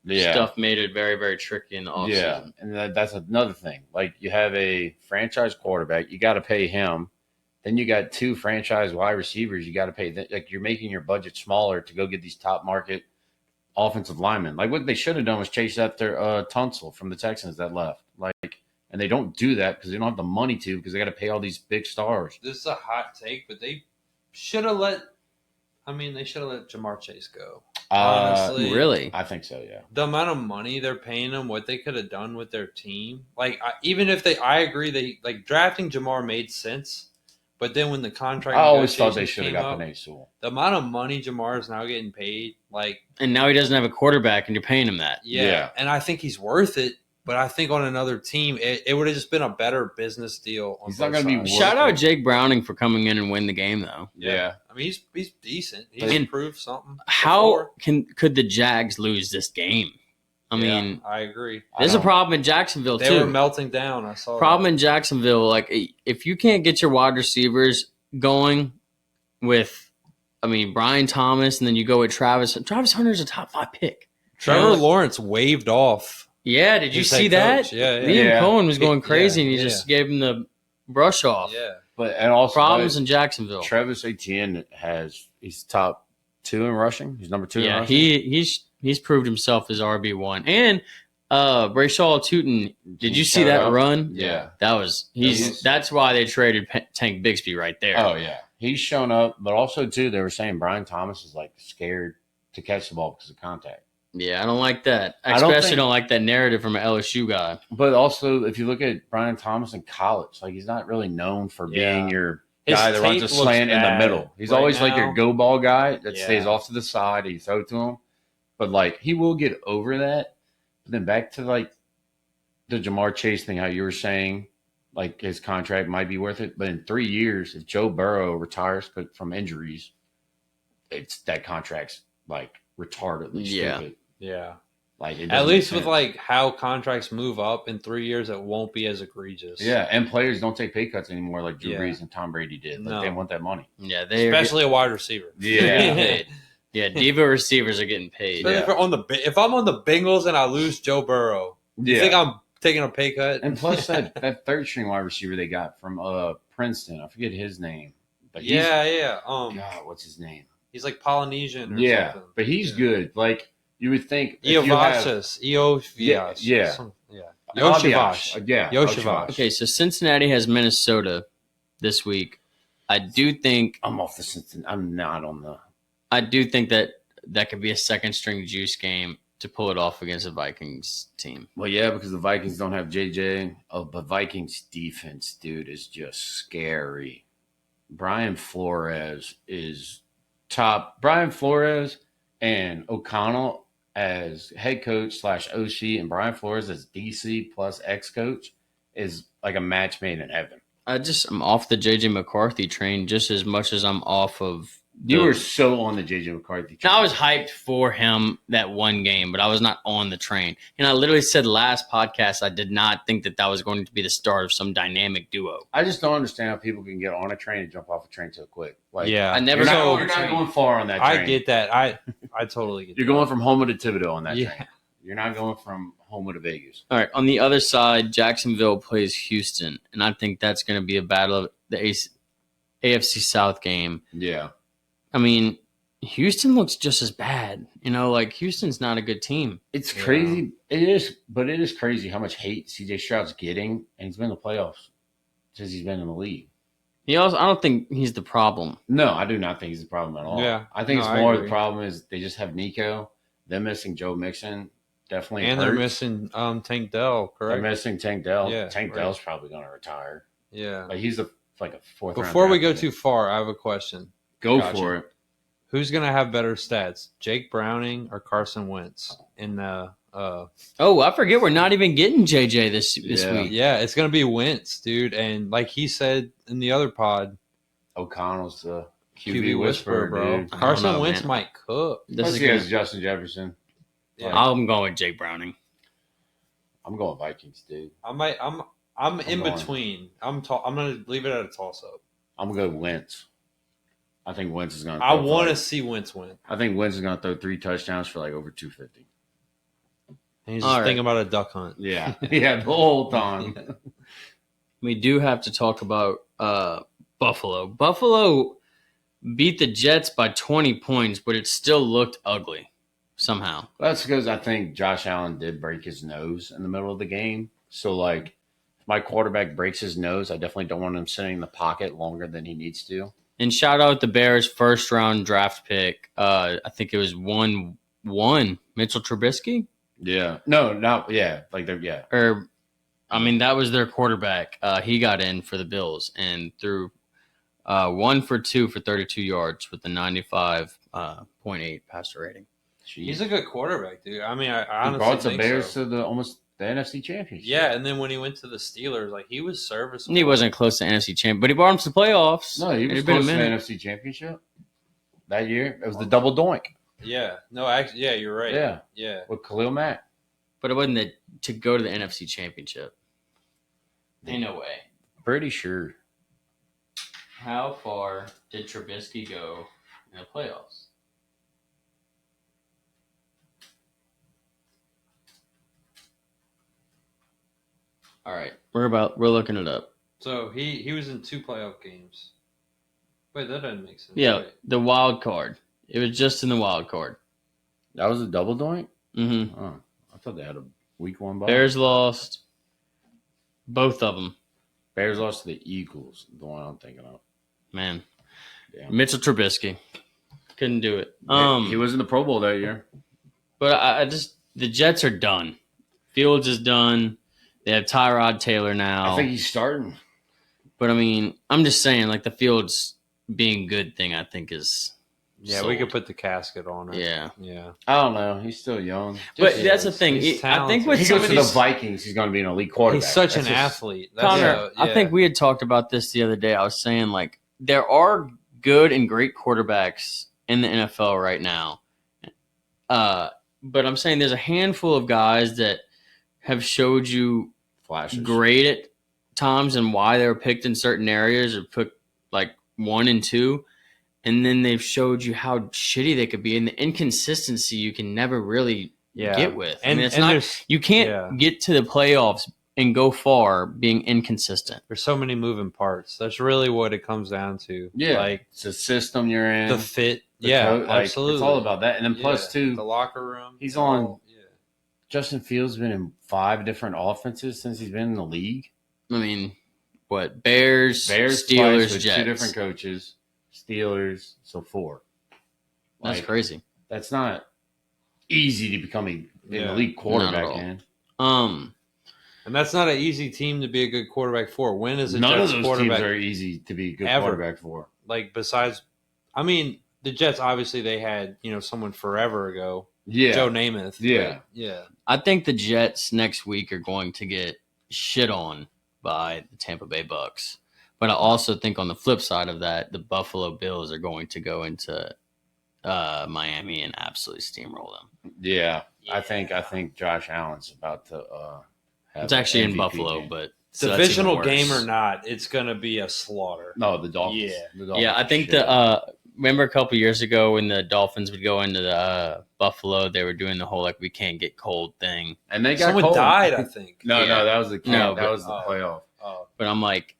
stuff made it very, very tricky in the offseason. Yeah, and that's another thing. Like, you have a franchise quarterback, you got to pay him. Then you got 2 franchise wide receivers. You got to pay. Like, you're making your budget smaller to go get these top market offensive linemen. Like, what they should have done was chase after Tunsil from the Texans that left. Like, and they don't do that because they don't have the money to, because they got to pay all these big stars. This is a hot take, but they should have let. They should have let Jamar Chase go. Honestly, really, I think so. Yeah, the amount of money they're paying him, what they could have done with their team. Like, even if I agree, they like drafting Jamar made sense. But then when the contract, I always thought they should have got Penei Sewell. The amount of money Jamar is now getting paid, and now he doesn't have a quarterback, and you're paying him that. Yeah. And I think he's worth it. But I think on another team, it would have just been a better business deal. He's not going to be. Shout out Jake Browning for coming in and win the game, though. Yeah. He's decent. He's improved something. How could the Jags lose this game? I agree. There's a problem in Jacksonville, too. They were melting down. I saw problem in Jacksonville, like, if you can't get your wide receivers going with, Brian Thomas, and then you go with Travis. Travis Hunter's a top 5 pick. Trevor Lawrence waved off. Yeah, did you see that? Yeah. Liam Cohen was going crazy, and he just gave him the brush off. Yeah. And also problems in Jacksonville. Travis Etienne he's top 2 in rushing. He's number 2 in rushing. He's proved himself as RB1. And Brayshaw Tootin, did you see that run? Yeah. That's why they traded Tank Bigsby right there. Oh yeah. He's shown up, but also too they were saying Brian Thomas is like scared to catch the ball because of contact. Yeah, I don't like that. I especially don't like that narrative from an LSU guy. But also, if you look at Brian Thomas in college, like, he's not really known for being your guy that runs a slant in the middle. He's always like your go ball guy that stays off to the side and you throw to him. But like, he will get over that. But then back to like the Jamar Chase thing, how you were saying, like, his contract might be worth it. But in 3 years, if Joe Burrow retires from injuries, that contract's like retardedly stupid. Yeah. Like, at least with like how contracts move up in 3 years, it won't be as egregious. Yeah, and players don't take pay cuts anymore like Drew Brees and Tom Brady did. Like, they want that money. Yeah, especially a wide receiver. Yeah. Yeah, diva receivers are getting paid. If I'm on the Bengals and I lose Joe Burrow, you think I'm taking a pay cut? And plus that third string wide receiver they got from Princeton, I forget his name. But God, what's his name? He's like Polynesian or something. But he's good. Like, you would think Yoshivas. Yoshivas. Okay, so Cincinnati has Minnesota this week. I do think I'm off the Cincinnati. I'm not on the. I do think that could be a second string juice game to pull it off against the Vikings team. Well, yeah, because the Vikings don't have JJ. Oh, but Vikings defense, dude, is just scary. Brian Flores is top. Brian Flores and O'Connell as head coach / OC and Brian Flores as DC plus ex-coach is like a match made in heaven. I'm off the JJ McCarthy train just as much as I'm off of. You were so on the JJ McCarthy train. I was hyped for him that one game, but I was not on the train. And I literally said last podcast I did not think that was going to be the start of some dynamic duo. I just don't understand how people can get on a train and jump off a train so quick. Like, I never saw. You're not going far on that train. I get that. I totally get that. You're going from Houma to Thibodeau on that train. You're not going from Houma to Vegas. All right. On the other side, Jacksonville plays Houston, and I think that's going to be a battle of the AFC South game. Yeah. Houston looks just as bad. Like, Houston's not a good team. It's crazy. It is crazy how much hate CJ Stroud's getting, and he's been in the playoffs since he's been in the league. I don't think he's the problem. No, I do not think he's the problem at all. Yeah. I think it's more the problem is they just have Nico. They're missing Joe Mixon. Definitely. And they're missing Tank Dell, correct? They're missing Tank Dell. Yeah, Tank Dell's probably going to retire. Yeah. Like, he's like a fourth round. Before we go too far, I have a question. Go for it. Who's going to have better stats, Jake Browning or Carson Wentz in the I forget we're not even getting JJ this week. Yeah, it's going to be Wentz, dude. And like he said in the other pod, O'Connell's the QB whisperer, bro. Dude. Carson Wentz might cook. This is Justin Jefferson. Yeah. I'm going with Jake Browning. I'm going Vikings, dude. I'm in between. I'm going to leave it at a toss up. I'm going to go Wentz. I think Wentz is going to. I want to see Wentz win. I think Wentz is going to throw 3 touchdowns for like over 250. And he's just All thinking right. about a duck hunt. Yeah, the whole time. We do have to talk about Buffalo. Buffalo beat the Jets by 20 points, but it still looked ugly somehow. That's because I think Josh Allen did break his nose in the middle of the game. So, like, if my quarterback breaks his nose, I definitely don't want him sitting in the pocket longer than he needs to. And shout out the Bears' first round draft pick. I think it was 1-1 Mitchell Trubisky. Yeah. No, not yeah. Like they're Or, I mean, that was their quarterback. He got in for the Bills and threw 1 for 2 for 32 yards with a 95.8 passer rating. Jeez. He's a good quarterback, dude. I mean, I He honestly brought the think Bears so. to the NFC Championship. Yeah, and then when he went to the Steelers, like he was serviceable. He wasn't close to NFC champ, but he brought him to the playoffs. No, he It was had been a close to the minute. NFC Championship that year. It was the double doink. Yeah. No, actually, yeah, you're right. Yeah, Yeah. with Khalil Mack. But it wasn't to go to the NFC championship. Ain't no way. Pretty sure. How far did Trubisky go in the playoffs? All right, we're looking it up. So he was in 2 playoff games. Wait, that doesn't make sense. Yeah, Wait. the wild card. It was just in the wild card. That was a double doink? Mm-hmm. Oh, I thought they had a week 1 bye. Bears lost both of them. Bears lost to the Eagles, the one I'm thinking of. Man, Damn. Mitchell Trubisky couldn't do it. He was in the Pro Bowl that year. But I just the Jets are done. Fields is done. They have Tyrod Taylor now. I think he's starting. But I mean, I'm just saying, like the Fields being good thing, I think is. Yeah, sold. we could put the casket on it. Yeah, Yeah. I don't know. He's still young. but Just- that's the thing. he's I think talented. with He some goes of to the these, Vikings. He's going to be an elite quarterback. He's such an That's just- athlete. Connor, yeah. I think we had talked about this the other day. I was saying like there are good and great quarterbacks in the NFL right now. But I'm saying there's a handful of guys that have showed you Flashes. great at times and why they were picked in certain areas or picked like 1 and 2. And then they've showed you how shitty they could be. And the inconsistency you can never really get with. And, it's and not there's, you can't yeah. get to the playoffs and go far being inconsistent. there's so many moving parts. That's really what it comes down to. Yeah. Like It's a system you're in. the fit. the Yeah, coach, like, absolutely. It's all about that. And then plus, too, the locker room. he's on- all- Yeah. Justin Fields has been in 5 different offenses since he's been in the league. I mean, what? Bears Bears, Steelers, twice with Jets. 2 different coaches. Steelers, so 4. That's Like, crazy. That's not easy to become an Yeah. elite quarterback, Not at all. man. And that's not an easy team to be a good quarterback for. When is a None Jets of those quarterback teams are easy to be a good ever. quarterback for. like besides? I mean, the Jets obviously they had someone forever ago, Yeah. Joe Namath. Yeah. but yeah. I think the Jets next week are going to get shit on by the Tampa Bay Bucks. But I also think on the flip side of that, the Buffalo Bills are going to go into Miami and absolutely steamroll them. Yeah. I think Josh Allen's about to have It's actually in MVP Buffalo, game. but so that's even Divisional worse. game or not, it's gonna be a slaughter. No, the Dolphins. Yeah. The Dolphins Yeah, I think shit. remember a couple years ago when the Dolphins would go into the Buffalo, they were doing the whole like we can't get cold thing. and they got Someone cold. died, I think. No, Yeah. that was the No, that but- was the playoff. Oh, But I'm like,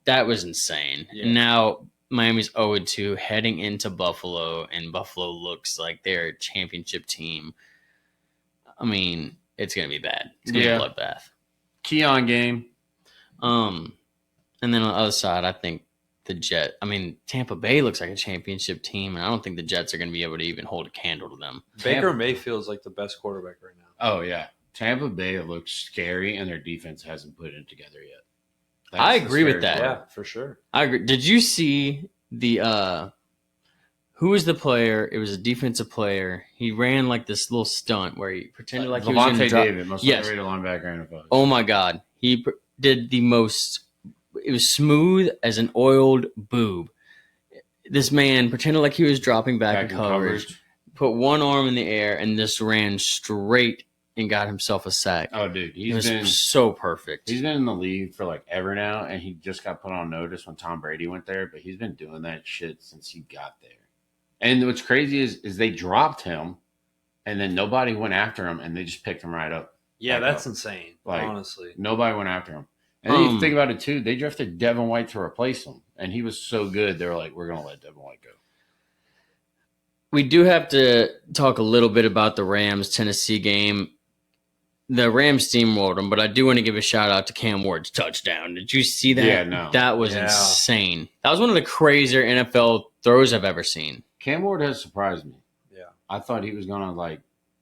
that was insane. Yeah. And now Miami's 0-2 heading into Buffalo, and Buffalo looks like they're a championship team. I mean, it's gonna be bad. It's gonna Yeah. be a bloodbath. Keon game. And then on the other side, I think Tampa Bay looks like a championship team, and I don't think the Jets are gonna be able to even hold a candle to them. Baker Mayfield's like the best quarterback right now. Oh yeah, Tampa Bay looks scary, and their defense hasn't put it together yet. I the agree with scary that. part. Yeah, for sure. I agree. Did you see the who was the player? It was a defensive player. He ran like this little stunt where he pretended like he was going to Levante drop. David, most Yes. underrated linebacker in NFL. Oh my God. Did the most, it was smooth as an oiled boob. This man pretended like he was dropping back in in coverage, put one arm in the air, and just ran straight and got himself a sack. Oh, dude, It was so perfect. he's been in the league for like ever now, and he just got put on notice when Tom Brady went there. But he's been doing that shit since he got there. And what's crazy is they dropped him and then nobody went after him, and they just picked him right up. Yeah, Back that's up. insane. Like, honestly, nobody went after him. And then you think about it too. They drafted Devin White to replace him, and he was so good. They were like, "We're gonna let Devin White go." We do have to talk a little bit about the Rams-Tennessee game. The Rams steamrolled them, but I do want to give a shout out to Cam Ward's touchdown. Did you see that? Yeah, no. That was insane. That was one of the crazier NFL throws I've ever seen. Cam Ward has surprised me. Yeah. I thought he was gonna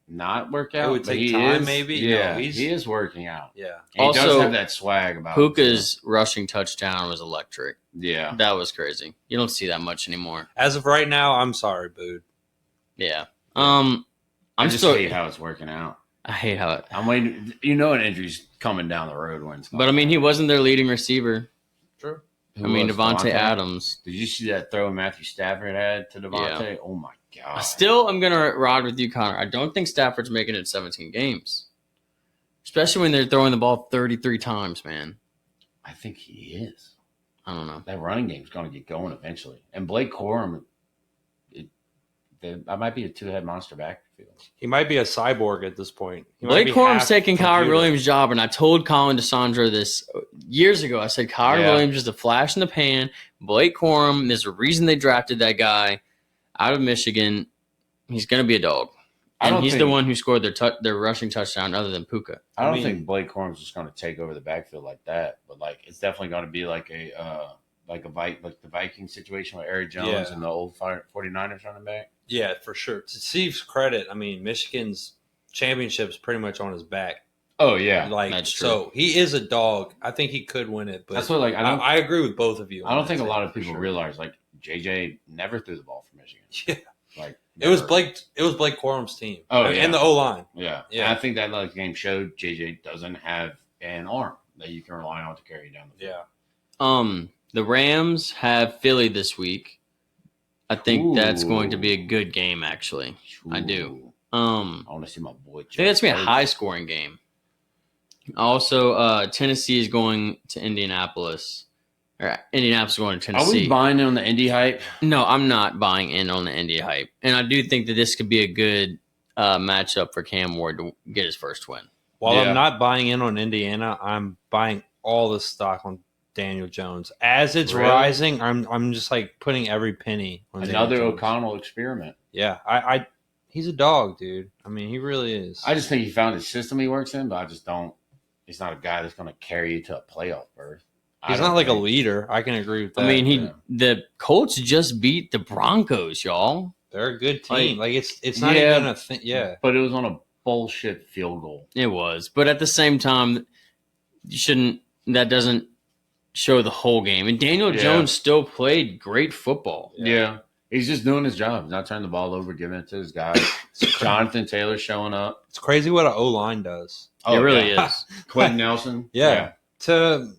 not work out. It would take time, maybe. Yeah, no, he is working out. Yeah. He does have that swag about Puka's rushing touchdown was electric. Yeah. That was crazy. You don't see that much anymore. As of right now, I'm sorry, Bood. Yeah. I just hate how it's working out. I hate how it. I'm waiting. You know, an injury's coming down the road when it's But I mean, he wasn't their leading receiver. True. Devontae Adams. Did you see that throw Matthew Stafford had to Devontae? Yeah. Oh my god! Still, I'm gonna ride with you, Connor. I don't think Stafford's making it 17 games, especially when they're throwing the ball 33 times. Man, I think he is. I don't know. That running game's going to get going eventually, and Blake Corum. I might be a two-head monster backfield. He might be a cyborg at this point. Blake Corum's taking Kyler Williams' job, and I told Colin DeSandro this years ago. I said Kyler Williams is a flash in the pan. Blake Corum, there's a reason they drafted that guy out of Michigan. He's going to be a dog. And he's the one who scored their rushing touchdown other than Puka. I don't think Blake Corum's just going to take over the backfield like that, but it's definitely going to be like the Viking situation with Eric Jones and the old 49ers running back. Yeah, for sure. To Steve's credit, I mean, Michigan's championship's pretty much on his back. Oh yeah, that's true. So he is a dog. I think he could win it, but that's what I agree with both of you. I don't think a lot of people realize JJ never threw the ball for Michigan. Yeah, it was Blake Corum's team. Oh yeah, and the O line. Yeah. And I think that game showed JJ doesn't have an arm that you can rely on to carry down the field. Yeah. The Rams have Philly this week. I think that's going to be a good game, actually. I do. I want to see my boy. I think that's going to be a high-scoring game. Also, Tennessee is going to Indianapolis. Or Indianapolis is going to Tennessee. Are we buying in on the Indy hype? No, I'm not buying in on the Indy hype. And I do think that this could be a good matchup for Cam Ward to get his first win. While I'm not buying in on Indiana, I'm buying all the stock on Daniel Jones. As it's rising, I'm just putting every penny on another O'Connell experiment. Yeah, he's a dog, dude. I mean, he really is. I just think he found his system he works in, but I just don't. He's not a guy that's going to carry you to a playoff berth. He's not like a leader. I can agree with that. I mean, the Colts just beat the Broncos, y'all. They're a good team. It's not even a thing. Yeah, but it was on a bullshit field goal. It was, but at the same time, you shouldn't. That doesn't show the whole game. And Daniel Jones still played great football. Yeah. He's just doing his job. He's not turning the ball over, giving it to his guys. Jonathan Taylor showing up. It's crazy what an O-line does. It really is. Quentin Nelson. Yeah. To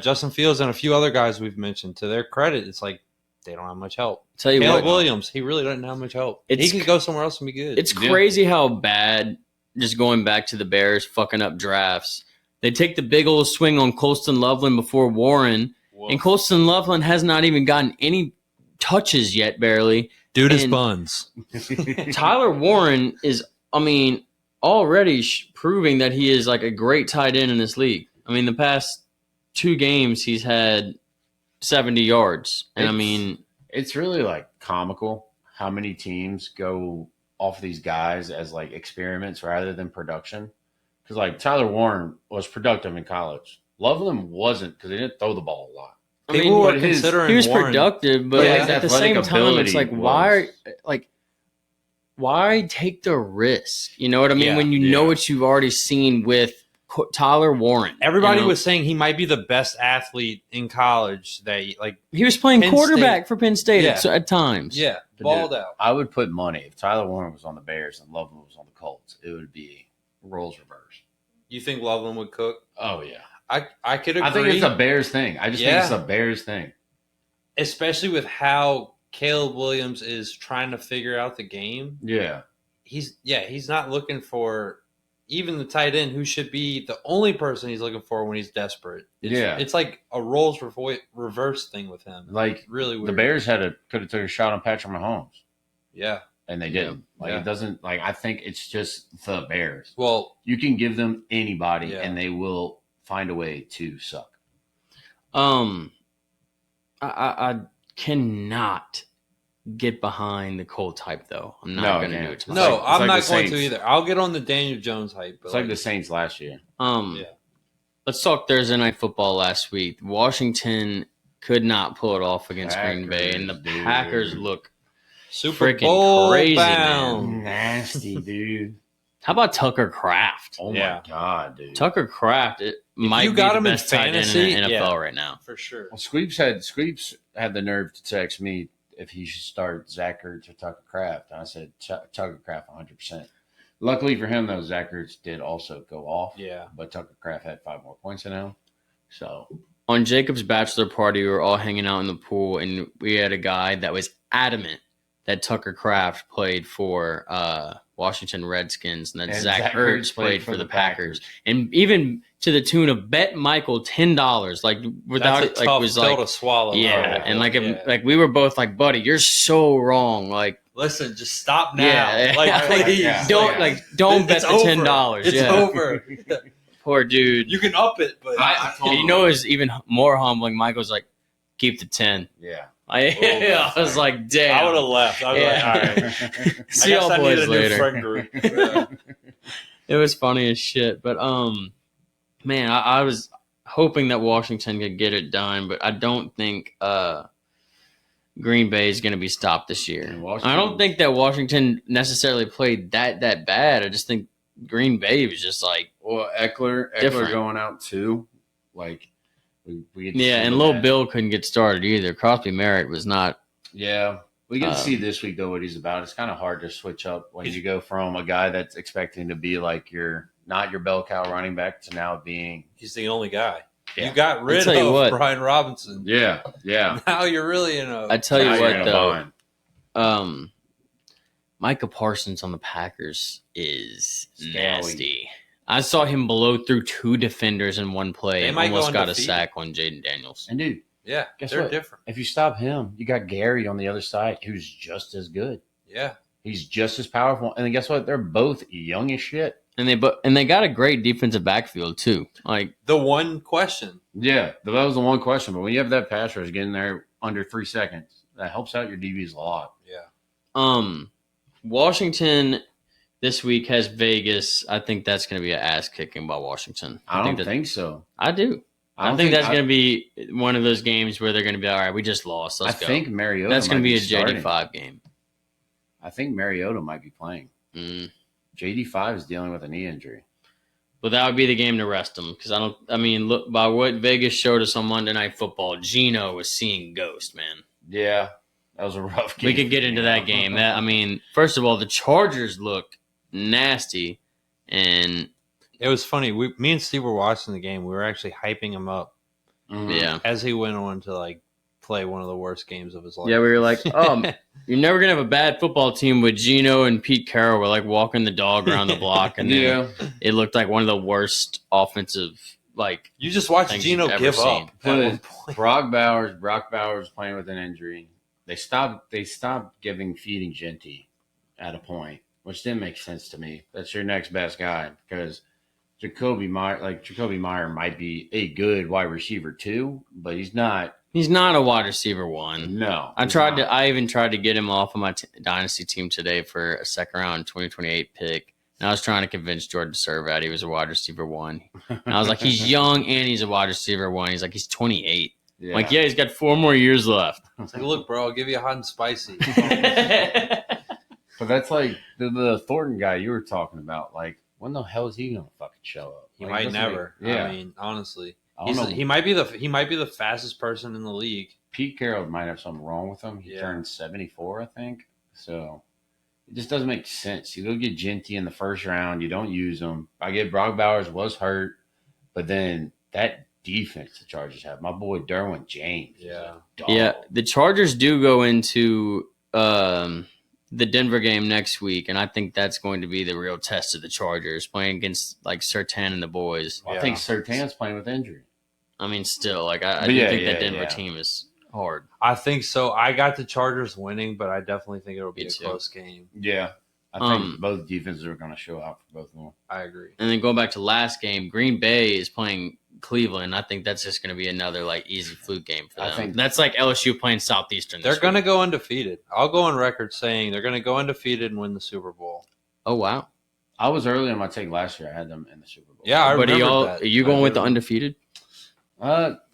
Justin Fields and a few other guys we've mentioned, to their credit, it's like they don't have much help. Tell you Caleb Williams, he really doesn't have much help. He can go somewhere else and be good. It's crazy how bad, just going back to the Bears fucking up drafts, they take the big old swing on Colston Loveland before Warren, and Colston Loveland has not even gotten any touches yet, barely. Dude is buns. Tyler Warren is, already proving that he is a great tight end in this league. The past 2 games he's had 70 yards. And it's really comical how many teams go off these guys as experiments rather than production. Because Tyler Warren was productive in college. Loveland wasn't because he didn't throw the ball a lot. People were considering he was Warren, productive, but at the same time, it's why take the risk? You know what I mean? Yeah, when you know what you've already seen with Tyler Warren. Everybody was saying he might be the best athlete in college. He was playing Penn quarterback State. For Penn State at times. Yeah, balled out. I would put money if Tyler Warren was on the Bears and Loveland was on the Colts. It would be roles reversed. You think Loveland would cook? Oh yeah, I could agree. I think it's a Bears thing. I just think it's a Bears thing, especially with how Caleb Williams is trying to figure out the game. Yeah, he's not looking for even the tight end, who should be the only person he's looking for when he's desperate. It's like a roles reverse thing with him. Like really weird. The Bears could have took a shot on Patrick Mahomes. Yeah, and they didn't. It doesn't like. I think it's just the Bears. Well, you can give them anybody, and they will find a way to suck. I cannot get behind the Colts hype though. I'm not going to do it. No, I'm not going to either. I'll get on the Daniel Jones hype. It's like the Saints last year. Let's talk Thursday Night Football last week. Washington could not pull it off against Green Bay, and the Packers look super freaking crazy, man. Nasty, dude. How about Tucker Kraft? Oh my god, dude! Tucker Kraft might be the best tight end in the NFL right now, for sure. Well, Squeeps had the nerve to text me if he should start Zach Ertz or Tucker Kraft, and I said Tucker Kraft 100%. Luckily for him, though, Zach Ertz did also go off. Yeah, but Tucker Kraft had 5 more points than him. So on Jacob's bachelor party, we were all hanging out in the pool, and we had a guy that was adamant that Tucker Kraft played for Washington Redskins, and that Zach Ertz played for the Packers, and even to the tune of bet Michael $10, like without that's a tough was pill like to swallow. Yeah, and like we were both like, buddy, you're so wrong. Like, listen, just stop now. Yeah, please, don't bet the $10. It's over. Poor dude. You can up it, but I told him. it's even more humbling. Michael's like, keep the 10. Yeah. I was like, damn. I would have left. I was like, all right. See y'all boys later. Friend group. It was funny as shit. But, man, I was hoping that Washington could get it done, but I don't think Green Bay is going to be stopped this year. I don't think that Washington necessarily played that bad. I just think Green Bay was just like, well, Eckler going out too. Like, we and Lil Bill couldn't get started either. Crosby Merritt was not. Yeah, we get to see this week though what he's about. It's kind of hard to switch up when you go from a guy that's expecting to be like not your bell cow running back to now being he's the only guy. Yeah. You got rid of Brian Robinson. Yeah. Now you're really in a. I tell you what though, Micah Parsons on the Packers is nasty. I saw him blow through 2 defenders in one play and almost got a sack on Jaden Daniels. And dude, guess they're different. If you stop him, you got Gary on the other side who's just as good. Yeah. He's just as powerful. And then guess what? They're both young as shit. And they got a great defensive backfield too. Like the one question. Yeah, that was the one question. But when you have that pass rush getting there under 3 seconds, that helps out your DBs a lot. Yeah. Washington this week has Vegas. I think that's going to be an ass kicking by Washington. I don't think so. I do. I think that's going to be one of those games where they're going to be all right. We just lost. Let's go. I think Mariota. That's going to be a JD5 game. I think Mariota might be playing. JD5 is dealing with a knee injury. But that would be the game to rest him because look by what Vegas showed us on Monday Night Football. Geno was seeing ghost, man. Yeah, that was a rough game. We could get into that game. First of all, the Chargers look nasty, and it was funny. Me and Steve were watching the game. We were actually hyping him up. Yeah, as he went on to play one of the worst games of his life. Yeah, we were like, you're never gonna have a bad football team with Geno and Pete Carroll. We're like walking the dog around the block, and it looked like one of the worst offensive. You just watched Geno give up. Brock Bowers playing with an injury. They stopped feeding Genty at a point, which didn't make sense to me. That's your next best guy because Jacoby Meyer might be a good wide receiver too, but he's not. He's not a wide receiver one. No, I even tried to get him off of my dynasty team today for a second round 2028 pick. And I was trying to convince Jordan Servat he was a wide receiver one. And I was like, he's young and he's a wide receiver one. He's like, he's 28. Yeah. He's got 4 more years left. It's like, look, bro, I'll give you a hot and spicy. But that's like the Thornton guy you were talking about. Like, when the hell is he gonna fucking show up? He might never. Yeah. I mean, honestly, I don't know. He might be the fastest person in the league. Pete Carroll might have something wrong with him. He turned 74, I think. So it just doesn't make sense. You go get Genty in the first round. You don't use him. I get Brock Bowers was hurt, but then that defense the Chargers have. My boy Derwin James. Yeah. The Chargers do go into the Denver game next week, and I think that's going to be the real test of the Chargers playing against Surtain and the boys. I think Surtain's playing with injury. I mean, still, I do think that Denver team is hard. I think so. I got the Chargers winning, but I definitely think it'll be Me a too. close game. Yeah. I think both defenses are going to show out for both of them. I agree. And then going back to last game, Green Bay is playing Cleveland. I think that's just going to be another like easy fluke game for them. I think that's like LSU playing Southeastern. They're going to go undefeated. I'll go on record saying they're going to go undefeated and win the Super Bowl. Oh wow! I was early on my take last year. I had them in the Super Bowl. Yeah, I But remember that. are you going with the undefeated?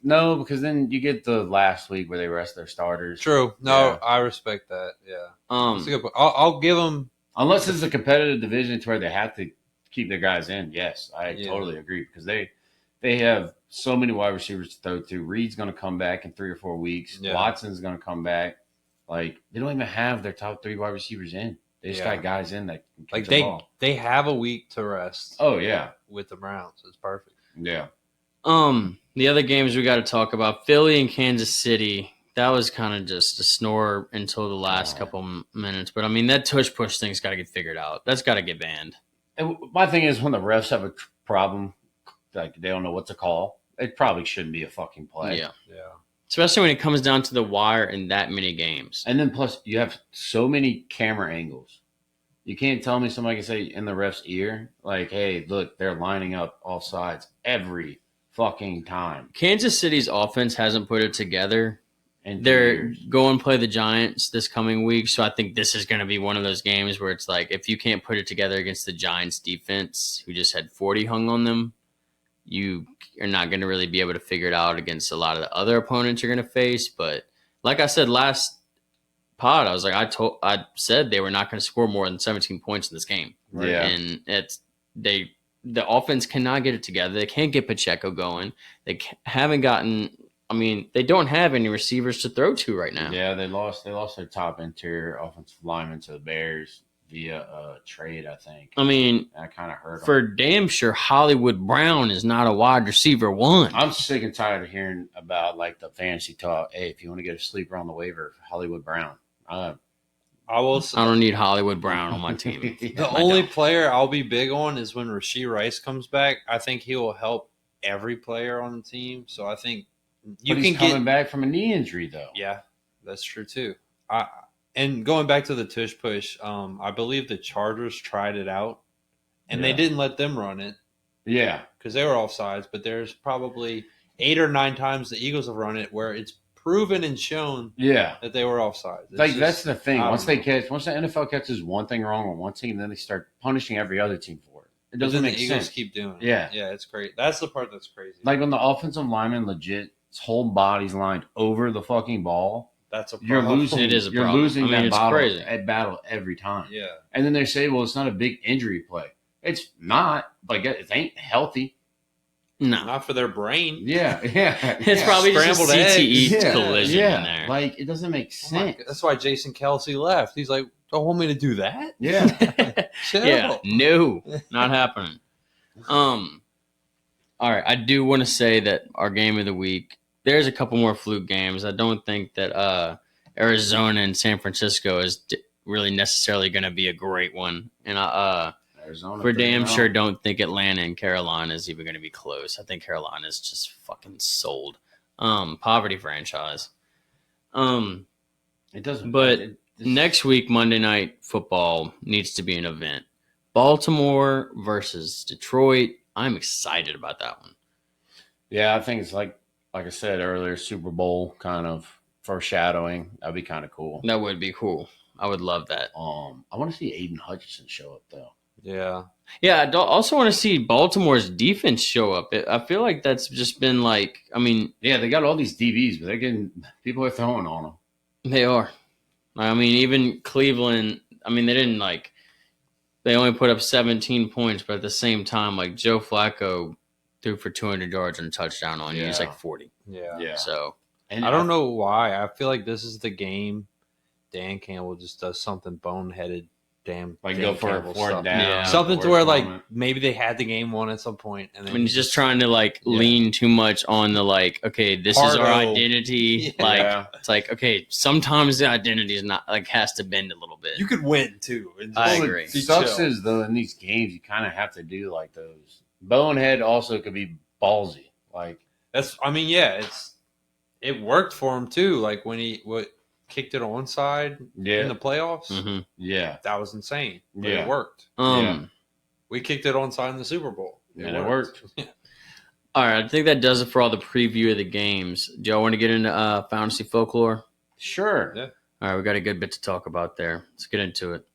No, because then you get the last week where they rest their starters. True. No, Yeah. I respect that. Yeah. That's a good point. I'll give them. Unless it's a competitive division to where they have to keep their guys in. Yes, I Yeah. totally agree because they have so many wide receivers to throw to. Reed's going to come back in 3 or 4 weeks. Yeah. Watson's going to come back. Like they don't even have their top 3 wide receivers in. They just Yeah. got guys in that can catch Like the ball. they have a week to rest. Oh yeah, With the Browns, it's perfect. yeah. The other games we got to talk about: Philly and Kansas City. That was kind of just a snore until the last couple minutes. But I mean, that tush push thing's got to get figured out. That's got to get banned. And my thing is when the refs have a problem, like they don't know what to call, it probably shouldn't be a fucking play. Yeah, Yeah. especially when it comes down to the wire in that many games. And then plus you have so many camera angles. You can't tell me somebody can say in the ref's ear, like, hey, look, they're lining up off sides every fucking time. Kansas City's offense hasn't put it together. And They're going to play the Giants this coming week, so I think this is going to be one of those games where it's like if you can't put it together against the Giants defense, who just had 40 hung on them, you are not going to really be able to figure it out against a lot of the other opponents you're going to face. But like I said last pod, I was like I said they were not going to score more than 17 points in this game. Yeah. And the offense cannot get it together. They can't get Pacheco going. They haven't gotten. I mean, they don't have any receivers to throw to right now. Yeah, they lost their top interior offensive lineman to the Bears via a trade, I think. I mean, I kind of heard for damn sure, Hollywood Brown is not a wide receiver one. I'm sick and tired of hearing about like the fantasy talk. Hey, if you want to get a sleeper on the waiver, Hollywood Brown. I will. I don't need Hollywood Brown on my team. The only player I'll be big on is when Rashee Rice comes back. I think he will help every player on the team. So I think you but can he's coming back from a knee injury though. Yeah, that's true too. And going back to the tush push, I believe the Chargers tried it out, and they didn't let them run it. Yeah, because they were offsides. But there's probably 8 or 9 times the Eagles have run it where it's proven and shown that they were offsides. That's the thing. Once the NFL catches one thing wrong on one team, then they start punishing every other team for it. It doesn't make the Eagles sense. keep doing it. Yeah, it's great. That's the part that's crazy. Like when the offensive lineman legit his whole body's lined over the fucking ball. That's a problem. You're losing. It is a you're problem. losing I mean, that battle every time. Yeah. And then they say, well, it's not a big injury play. It's not. Like it ain't healthy. No, not for their brain. Yeah. It's probably just a CTE collision in there. Like it doesn't make sense. That's why Jason Kelsey left. He's like, don't want me to do that. Yeah. Yeah. No, not happening. All right, I do want to say that our game of the week, there's a couple more fluke games. I don't think that Arizona and San Francisco is really necessarily going to be a great one. And Arizona for damn sure don't think Atlanta and Carolina is even going to be close. I think Carolina is just fucking sold. Poverty franchise. It doesn't. But next week, Monday Night Football needs to be an event. Baltimore versus Detroit. I'm excited about that one. Yeah, I think it's like I said earlier, Super Bowl kind of foreshadowing. That'd be kind of cool. That would be cool. I would love that. I want to see Aiden Hutchinson show up though. Yeah. Yeah, I also want to see Baltimore's defense show up. I feel like that's just been like, I mean. Yeah, they got all these DBs, but people are throwing on them. They are. I mean, even Cleveland, I mean, they only put up 17 points, but at the same time, like Joe Flacco threw for 200 yards and a touchdown on you. He's like 40. Yeah. So. And I don't know why. I feel like this is the game Dan Campbell just does something boneheaded. Go for a fourth down. Yeah. Something to where like maybe they had the game won at some point, and then he's just trying to like lean too much on the okay, this is our identity. Yeah. It's like, okay, sometimes the identity is not has to bend a little bit. You could win too. I agree. It sucks is though in these games you kind of have to do like those. Bonehead also could be ballsy. Like that's. I mean, yeah, it worked for him too. Like when he kicked it onside in the playoffs. Mm-hmm. Yeah, that was insane. But yeah, it worked. We kicked it onside in the Super Bowl. It worked. All right, I think that does it for all the preview of the games. Do y'all want to get into fantasy folklore? Sure. Yeah. All right, we got a good bit to talk about there. Let's get into it.